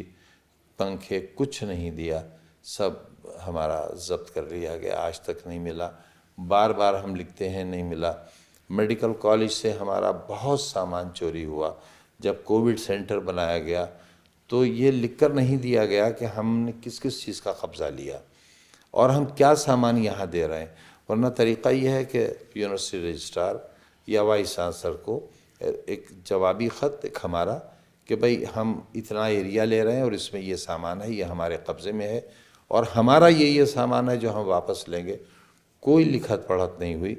पंखे, कुछ नहीं दिया। सब हमारा जब्त कर लिया गया, आज तक नहीं मिला। बार बार हम लिखते हैं, नहीं मिला। मेडिकल कॉलेज से हमारा बहुत सामान चोरी हुआ। जब कोविड सेंटर बनाया गया तो ये लिखकर नहीं दिया गया कि हमने किस किस चीज़ का कब्ज़ा लिया और हम क्या सामान यहाँ दे रहे हैं। वरना तरीक़ा ये है कि यूनिवर्सिटी रजिस्ट्रार या वाइस चांसलर को एक जवाबी ख़त एक हमारा कि भाई हम इतना एरिया ले रहे हैं और इसमें ये सामान है, ये हमारे कब्ज़े में है और हमारा ये सामान है जो हम वापस लेंगे। कोई लिखत पढ़त नहीं हुई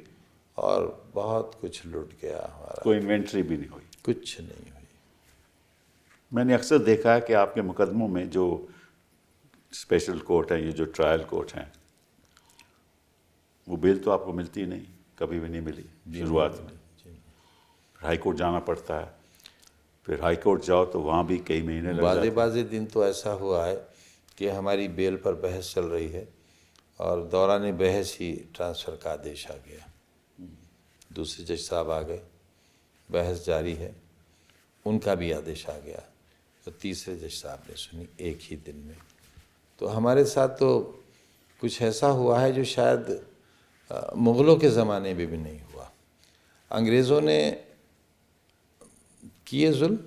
और बहुत कुछ लूट गया हमारा, कोई इन्वेंट्री भी नहीं हुई। कुछ नहीं हुई। मैंने अक्सर देखा है कि आपके मुकदमों में जो स्पेशल कोर्ट हैं, ये जो ट्रायल कोर्ट हैं, वो बेल तो आपको मिलती ही नहीं, कभी भी नहीं मिली शुरुआत में। हाई कोर्ट जाना पड़ता है, फिर हाई कोर्ट जाओ तो वहाँ भी कई महीने लग जाते हैं। बाज़े दिन तो ऐसा हुआ है कि हमारी बेल पर बहस चल रही है और दौरान बहस ही ट्रांसफ़र का आदेश आ गया। दूसरे जज साहब आ गए, बहस जारी है, उनका भी आदेश आ गया तो तीसरे जज साहब ने सुनी एक ही दिन में। तो हमारे साथ तो कुछ ऐसा हुआ है जो शायद मुग़लों के ज़माने में भी नहीं हुआ। अंग्रेज़ों ने किए जुल्म,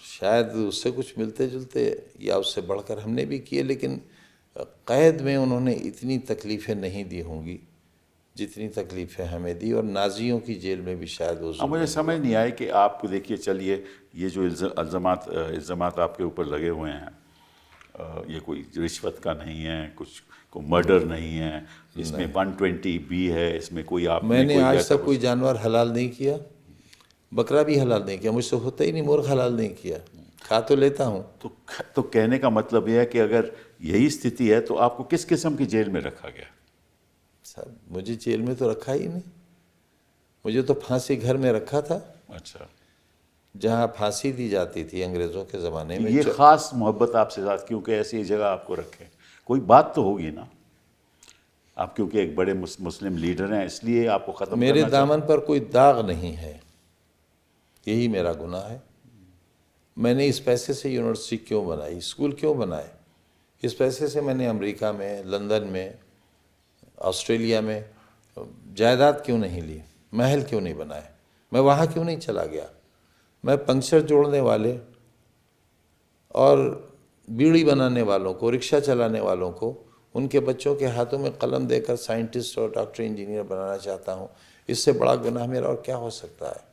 शायद उससे कुछ मिलते जुलते या उससे बढ़कर हमने भी किए, लेकिन क़ैद में उन्होंने इतनी तकलीफ़ें नहीं दी होंगी जितनी तकलीफ़ें हमें दी। और नाजियों की जेल में भी शायद वो अब मुझे समझ नहीं आया कि आपको, देखिए चलिए, ये जो इल्ज़ामात आपके ऊपर लगे हुए हैं, ये कोई रिश्वत का नहीं है, कुछ को मर्डर नहीं है, इसमें 120B है, इसमें कोई आपने मैंने कोई आज ऐसा तक कोई जानवर हलाल नहीं किया, बकरा भी हलाल नहीं किया, मुझसे होता ही नहीं। मुर्ग हलाल नहीं किया, खा तो लेता हूँ। तो कहने का मतलब यह है कि अगर यही स्थिति है तो आपको किस किस्म की जेल में रखा गया? साहब मुझे जेल में तो रखा ही नहीं, मुझे तो फांसी घर में रखा था। अच्छा, जहाँ फांसी दी जाती थी अंग्रेज़ों के ज़माने में। ये ख़ास मोहब्बत आपसे साथ क्योंकि ऐसी जगह आपको रखे, कोई बात तो होगी ना? आप क्योंकि एक बड़े मुस्लिम लीडर हैं, इसलिए आपको ख़त्म मेरे करना दामन पर कोई दाग नहीं है, यही मेरा गुनाह है। मैंने इस पैसे से यूनिवर्सिटी क्यों बनाई, स्कूल क्यों बनाए? इस पैसे से मैंने अमेरिका में, लंदन में, ऑस्ट्रेलिया में जायदाद क्यों नहीं ली, महल क्यों नहीं बनाए, मैं वहाँ क्यों नहीं चला गया? मैं पंक्चर जोड़ने वाले और बीड़ी बनाने वालों को, रिक्शा चलाने वालों को, उनके बच्चों के हाथों में कलम देकर साइंटिस्ट और डॉक्टर इंजीनियर बनाना चाहता हूँ। इससे बड़ा गुनाह मेरा और क्या हो सकता है?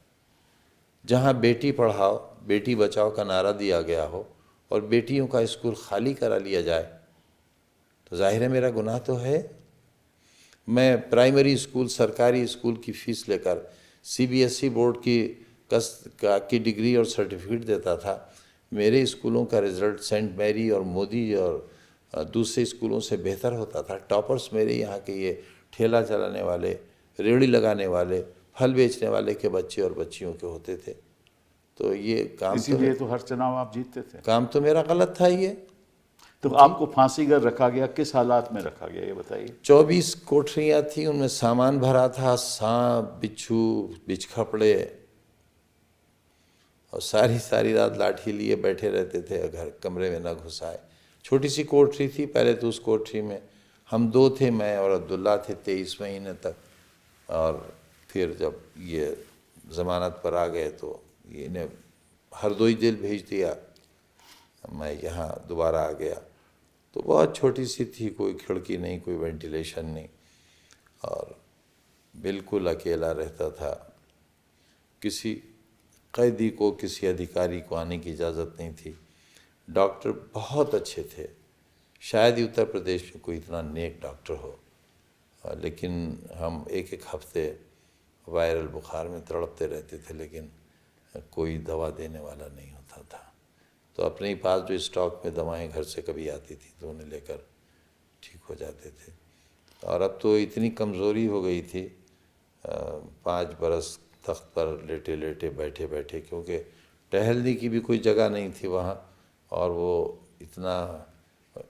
जहाँ बेटी पढ़ाओ, बेटी बचाओ का नारा दिया गया हो और बेटियों का स्कूल खाली करा लिया जाए तो जाहिर है मेरा गुनाह तो है। मैं प्राइमरी स्कूल, सरकारी स्कूल की फ़ीस लेकर CBSE बोर्ड की डिग्री और सर्टिफिकेट देता था। मेरे स्कूलों का रिज़ल्ट सेंट मैरी और मोदी और दूसरे स्कूलों से बेहतर होता था। टॉपर्स मेरे यहाँ के ये ठेला चलाने वाले, रेहड़ी लगाने वाले, फल बेचने वाले के बच्चे और बच्चियों के होते थे। तो ये काम इसीलिए तो हर चुनाव आप जीतते थे। काम तो मेरा गलत था। ये तो आपको फांसी घर रखा गया, किस हालात में रखा गया ये बताइए? 24 कोठरियाँ थी, उनमें सामान भरा था, सांप, बिच्छू, बिच्छखपड़े, और सारी रात लाठी लिए बैठे रहते थे, घर कमरे में न घुसाए। छोटी सी कोठरी थी पहले तो, उस कोठरी में हम 2 थे, मैं और अब्दुल्ला थे 23 महीने तक। और फिर जब ये ज़मानत पर आ गए तो इन्हें हरदोई जेल भेज दिया, मैं यहाँ दोबारा आ गया। तो बहुत छोटी सी थी, कोई खिड़की नहीं, कोई वेंटिलेशन नहीं, और बिल्कुल अकेला रहता था। किसी कैदी को, किसी अधिकारी को आने की इजाज़त नहीं थी। डॉक्टर बहुत अच्छे थे, शायद ही उत्तर प्रदेश में कोई इतना नेक डॉक्टर हो, लेकिन हम एक हफ्ते वायरल बुखार में तड़पते रहते थे, लेकिन कोई दवा देने वाला नहीं होता था। तो अपने ही पास जो स्टॉक में दवाएं घर से कभी आती थी तो उन्हें लेकर ठीक हो जाते थे। और अब तो इतनी कमज़ोरी हो गई थी, 5 बरस तख्त पर लेटे लेटे बैठे बैठे, क्योंकि टहलने की भी कोई जगह नहीं थी वहाँ, और वो इतना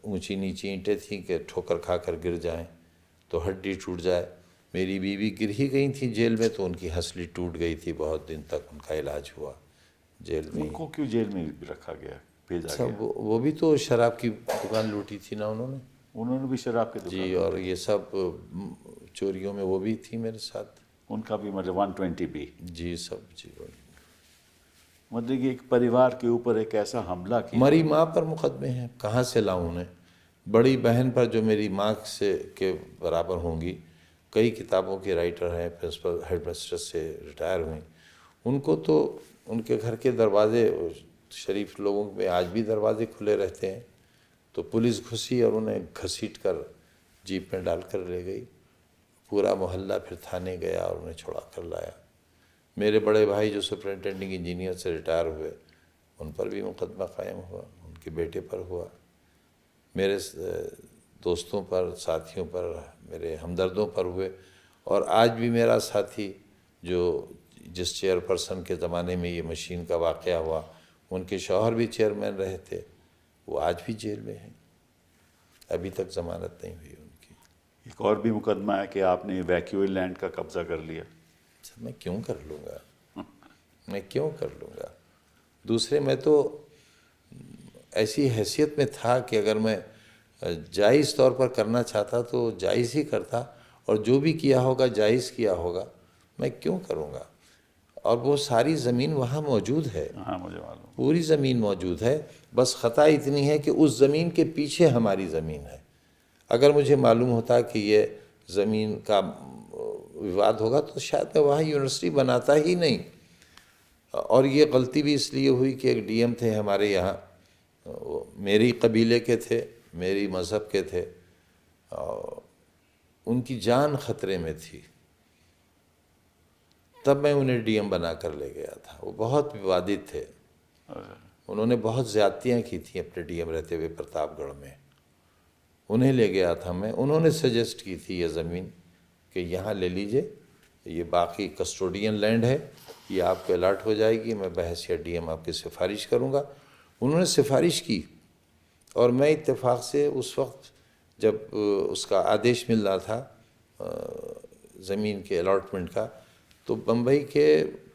ऊंची नीची ईंटें थीं कि ठोकर खाकर गिर जाएं तो हड्डी टूट जाए। मेरी बीवी गिर ही गई थी जेल में तो उनकी हंसली टूट गई थी, बहुत दिन तक उनका इलाज हुआ जेल में ही। उनको क्यों जेल में रखा गया, भेजा सब गया? वो भी तो शराब की दुकान लूटी थी ना उन्होंने। उन्होंने भी शराब की जी, दुकान, और ये सब चोरियों में वो भी थी मेरे साथ। उनका भी मतलब 120 भी। जी सब जी। मतलब कि एक परिवार के ऊपर एक ऐसा हमला किया। मरी माँ पर मुकदमे हैं, कहाँ से लाऊं उन्हें? बड़ी बहन पर जो मेरी माँ से के बराबर होंगी, कई किताबों की राइटर हैं, प्रिंसिपल हेडमिस्ट्रेस से रिटायर हुई, उनको तो उनके घर के दरवाजे, शरीफ लोगों में आज भी दरवाजे खुले रहते हैं, तो पुलिस घुसी और उन्हें घसीट कर जीप में डाल कर ले गई। पूरा मोहल्ला फिर थाने गया और उन्हें छुड़ा कर लाया। मेरे बड़े भाई जो सुपरिटेंडिंग इंजीनियर से रिटायर हुए, उन पर भी मुकदमा कायम हुआ, उनके बेटे पर हुआ, मेरे दोस्तों पर, साथियों पर, मेरे हमदर्दों पर हुए। और आज भी मेरा साथी जो जिस चेयरपर्सन के ज़माने में ये मशीन का वाक़या हुआ, उनके शौहर भी चेयरमैन रहे थे, वो आज भी जेल में हैं, अभी तक ज़मानत नहीं हुई उनकी। एक और भी मुकदमा है कि आपने वैक्यूअल लैंड का कब्जा कर लिया। सर मैं क्यों कर लूँगा, मैं क्यों कर लूँगा? दूसरे, मैं तो ऐसी हैसियत में था कि अगर मैं जायज़ तौर पर करना चाहता तो जायज़ ही करता, और जो भी किया होगा जायज़ किया होगा, मैं क्यों करूँगा? और वो सारी ज़मीन वहाँ मौजूद है, हाँ मुझे मालूम। पूरी ज़मीन मौजूद है, बस ख़ता इतनी है कि उस ज़मीन के पीछे हमारी ज़मीन है। अगर मुझे मालूम होता कि ये ज़मीन का विवाद होगा तो शायद मैं वहाँ यूनिवर्सिटी बनाता ही नहीं। और ये गलती भी इसलिए हुई कि एक डीएम थे हमारे यहाँ, वो मेरी कबीले के थे, मेरी मज़हब के थे, और उनकी जान ख़तरे में थी, तब मैं उन्हें डीएम बना कर ले गया था। वो बहुत विवादित थे, उन्होंने बहुत ज़्यादतियाँ की थी अपने डीएम रहते हुए प्रतापगढ़ में। उन्हें ले गया था मैं, उन्होंने सजेस्ट की थी ये ज़मीन कि यहाँ ले लीजिए, ये बाकी कस्टोडियन लैंड है, ये आपको अलर्ट हो जाएगी, मैं बहैसियत डीएम आपकी सिफारिश करूँगा। उन्होंने सिफारिश की, और मैं इत्तेफाक से उस वक्त जब उसका आदेश मिल रहा था ज़मीन के अलॉटमेंट का, तो बम्बई के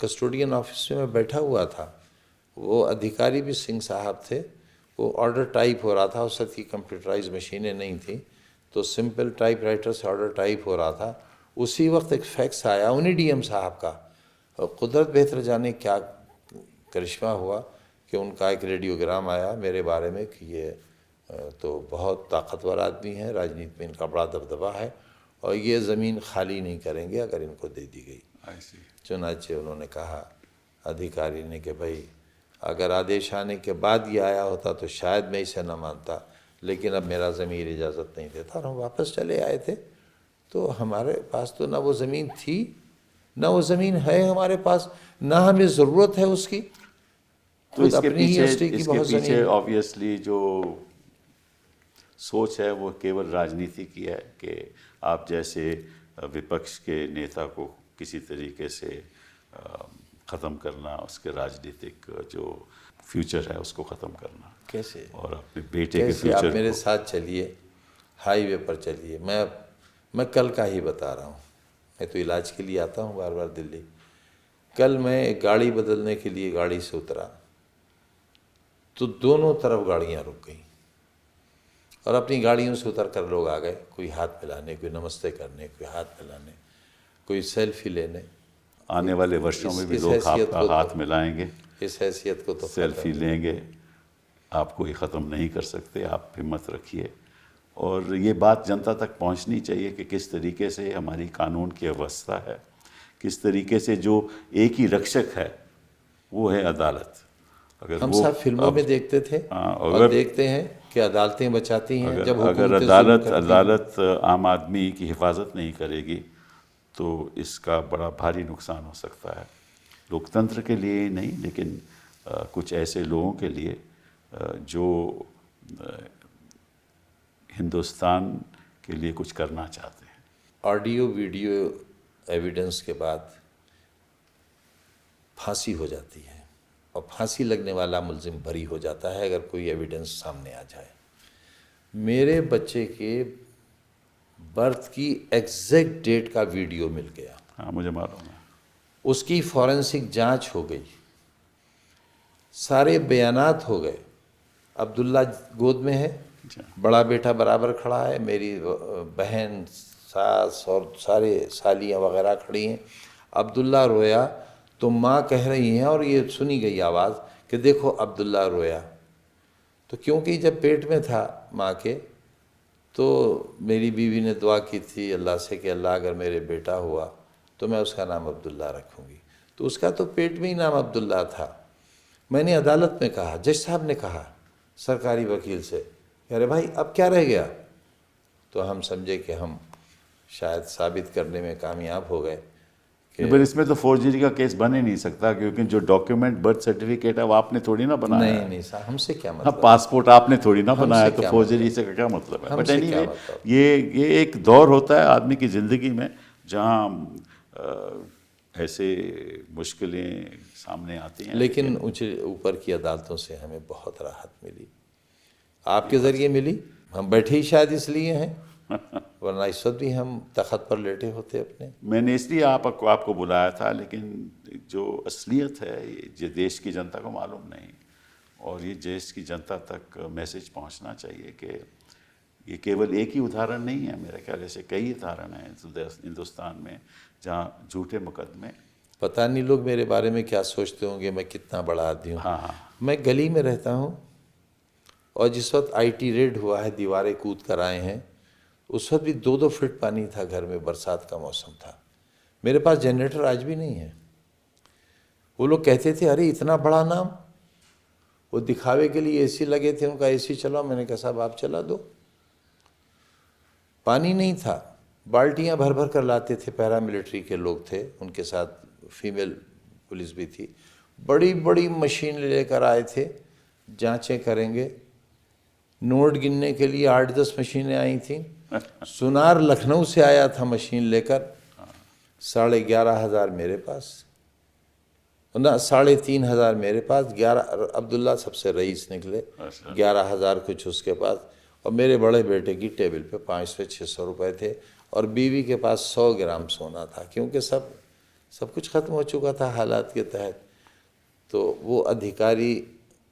कस्टोडियन ऑफिस में मैं बैठा हुआ था। वो अधिकारी भी सिंह साहब थे। वो ऑर्डर टाइप हो रहा था, उस वक्त की कंप्यूटराइज मशीनें नहीं थी, तो सिंपल टाइप राइटर से ऑर्डर टाइप हो रहा था। उसी वक्त एक फैक्स आया उन्हीं डीएम साहब का, और कुदरत बेहतर जाने क्या करिश्मा हुआ कि उनका एक रेडियोग्राम आया मेरे बारे में कि ये तो बहुत ताकतवर आदमी है, राजनीति में इनका बड़ा दबदबा है, और ये ज़मीन खाली नहीं करेंगे अगर इनको दे दी गई। चुनाचे उन्होंने कहा अधिकारी ने कि भाई अगर आदेश आने के बाद ये आया होता तो शायद मैं इसे न मानता, लेकिन अब मेरा ज़मीर इजाज़त नहीं देता, और हम वापस चले आए थे। तो हमारे पास तो ना वो ज़मीन थी, ना वो ज़मीन है हमारे पास, ना हमें ज़रूरत है उसकी। तो इसके पीछे ऑब्वियसली जो सोच है वो केवल राजनीति की है कि आप जैसे विपक्ष के नेता को किसी तरीके से ख़त्म करना, उसके राजनीतिक जो फ्यूचर है उसको ख़त्म करना। कैसे? और अपने बेटे के कैसे? फ्यूचर आप मेरे साथ चलिए, हाईवे पर चलिए। मैं कल का ही बता रहा हूँ, मैं तो इलाज के लिए आता हूँ बार बार दिल्ली। कल मैं गाड़ी बदलने के लिए गाड़ी से उतरा तो दोनों तरफ गाड़ियाँ रुक गईं, और अपनी गाड़ियों से उतर कर लोग आ गए, कोई हाथ मिलाने, कोई नमस्ते करने, कोई हाथ मिलाने, कोई सेल्फी लेने। आने वाले वर्षों में भी लोग आपका हाथ मिलाएंगे, इस हैसियत को तो सेल्फी लेंगे, आपको ये ख़त्म नहीं कर सकते। आप हिम्मत रखिए, और ये बात जनता तक पहुंचनी चाहिए कि किस तरीके से हमारी कानून की अवस्था है, किस तरीके से जो एक ही रक्षक है वो है अदालत। अगर हम वो सब फिल्मों में देखते थे और देखते हैं कि अदालतें बचाती हैं, जब अगर अदालत आम आदमी की हिफाजत नहीं करेगी तो इसका बड़ा भारी नुकसान हो सकता है, लोकतंत्र के लिए ही नहीं लेकिन कुछ ऐसे लोगों के लिए जो हिंदुस्तान के लिए कुछ करना चाहते हैं। ऑडियो वीडियो एविडेंस के बाद फांसी हो जाती है, और फांसी लगने वाला मुल्जिम बरी हो जाता है अगर कोई एविडेंस सामने आ जाए। मेरे बच्चे के बर्थ की एग्जैक्ट डेट का वीडियो मिल गया, हाँ मुझे मालूम है। उसकी फॉरेंसिक जांच हो गई, सारे बयानात हो गए। अब्दुल्ला गोद में है, अच्छा। बड़ा बेटा बराबर खड़ा है, मेरी बहन, सास और सारे सालियाँ वगैरह खड़ी हैं। अब्दुल्ला रोया तो माँ कह रही हैं, और ये सुनी गई आवाज़ कि देखो अब्दुल्ला रोया। तो क्योंकि जब पेट में था माँ के, तो मेरी बीवी ने दुआ की थी अल्लाह से कि अल्लाह अगर मेरे बेटा हुआ तो मैं उसका नाम अब्दुल्ला रखूँगी। तो उसका तो पेट में ही नाम अब्दुल्ला था। मैंने अदालत में कहा, जज साहब ने कहा सरकारी वकील से, अरे भाई अब क्या रह गया? तो हम समझे कि हम शायद साबित करने में कामयाब हो गए कि पर इसमें तो फोर्जरी का केस बन ही नहीं सकता, क्योंकि जो डॉक्यूमेंट बर्थ सर्टिफिकेट है वो आपने थोड़ी ना बनाया नहीं है। नहीं साहब, हमसे क्या हाँ, मतलब, पासपोर्ट आपने थोड़ी ना हमसे बनाया, तो क्या फोर्जरी मतलब, से क्या मतलब है? बट हमसे क्या एनीवे, मतलब। ये एक दौर होता है आदमी की ज़िंदगी में जहाँ ऐसे मुश्किलें सामने आती हैं। लेकिन ऊंचे ऊपर की अदालतों से हमें बहुत राहत मिली, आपके ज़रिए मिली। हम बैठे ही शायद इसलिए हैं, वरना इस वक्त भी हम तख्त पर लेटे होते अपने। मैंने इसलिए आपको बुलाया था, लेकिन जो असलियत है ये देश की जनता को मालूम नहीं, और ये देश की जनता तक मैसेज पहुंचना चाहिए कि ये केवल एक ही उदाहरण नहीं है। मेरे ख्याल से कई उदाहरण हैं हिंदुस्तान में जहाँ झूठे मुकदमे। पता नहीं लोग मेरे बारे में क्या सोचते होंगे, मैं कितना बड़ा आदमी हूँ। हाँ, मैं गली में रहता हूँ, और जिस वक्त आईटी रेड हुआ है, दीवारें कूद कर आए हैं, उस वक्त भी 2-2 फीट पानी था घर में, बरसात का मौसम था। मेरे पास जनरेटर आज भी नहीं है। वो लोग कहते थे अरे इतना बड़ा नाम, वो दिखावे के लिए एसी लगे थे, उनका एसी चलाओ। मैंने कहा साहब आप चला दो। पानी नहीं था, बाल्टियां भर भर कर लाते थे, पैरामिलिट्री के लोग थे, उनके साथ फीमेल पुलिस भी थी। बड़ी बड़ी मशीन लेकर आए थे, जांचें करेंगे। नोट गिनने के लिए 8-10 मशीनें आई थीं। सुनार लखनऊ से आया था मशीन लेकर, 11,500 मेरे पास, ना 3,500 मेरे पास, 11 अब्दुल्ला सबसे रईस निकले, 11,000 कुछ उसके पास, और मेरे बड़े बेटे की टेबल पे 500-600 रुपये थे, और बीवी के पास 100 ग्राम सोना था, क्योंकि सब कुछ ख़त्म हो चुका था हालात के तहत। तो वो अधिकारी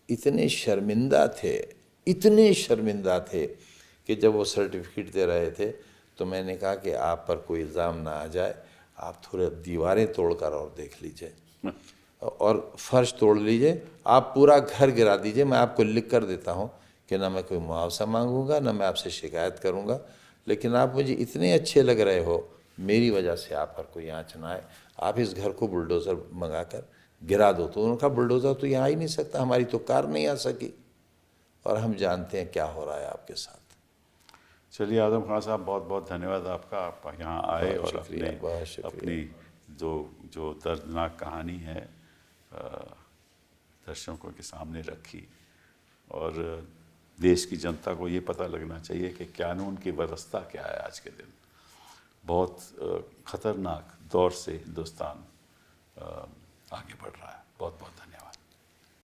इतने शर्मिंदा थे, इतने शर्मिंदा थे कि जब वो सर्टिफिकेट दे रहे थे तो मैंने कहा कि आप पर कोई इल्ज़ाम ना आ जाए, आप थोड़े दीवारें तोड़कर और देख लीजिए, और फर्श तोड़ लीजिए, आप पूरा घर गिरा दीजिए, मैं आपको लिख कर देता हूँ कि ना मैं कोई मुआवजा मांगूंगा, ना मैं आपसे शिकायत करूँगा, लेकिन आप मुझे इतने अच्छे लग रहे हो, मेरी वजह से आप पर कोई आँच ना आए, आप इस घर को बुलडोज़र मंगा कर गिरा दो। तो उनका बुलडोज़र तो यहाँ आ ही नहीं सकता, हमारी तो कार नहीं आ सकी, और हम जानते हैं क्या हो रहा है आपके साथ। चलिए आजम खान साहब, बहुत बहुत धन्यवाद आपका, आप यहाँ आए और बहुत शुक्रिया। अपनी जो दर्दनाक कहानी है दर्शकों के सामने रखी, और देश की जनता को ये पता लगना चाहिए कि कानून की व्यवस्था क्या है आज के दिन। बहुत ख़तरनाक दौर से हिंदुस्तान आगे बढ़ रहा है। बहुत बहुत धन्यवाद।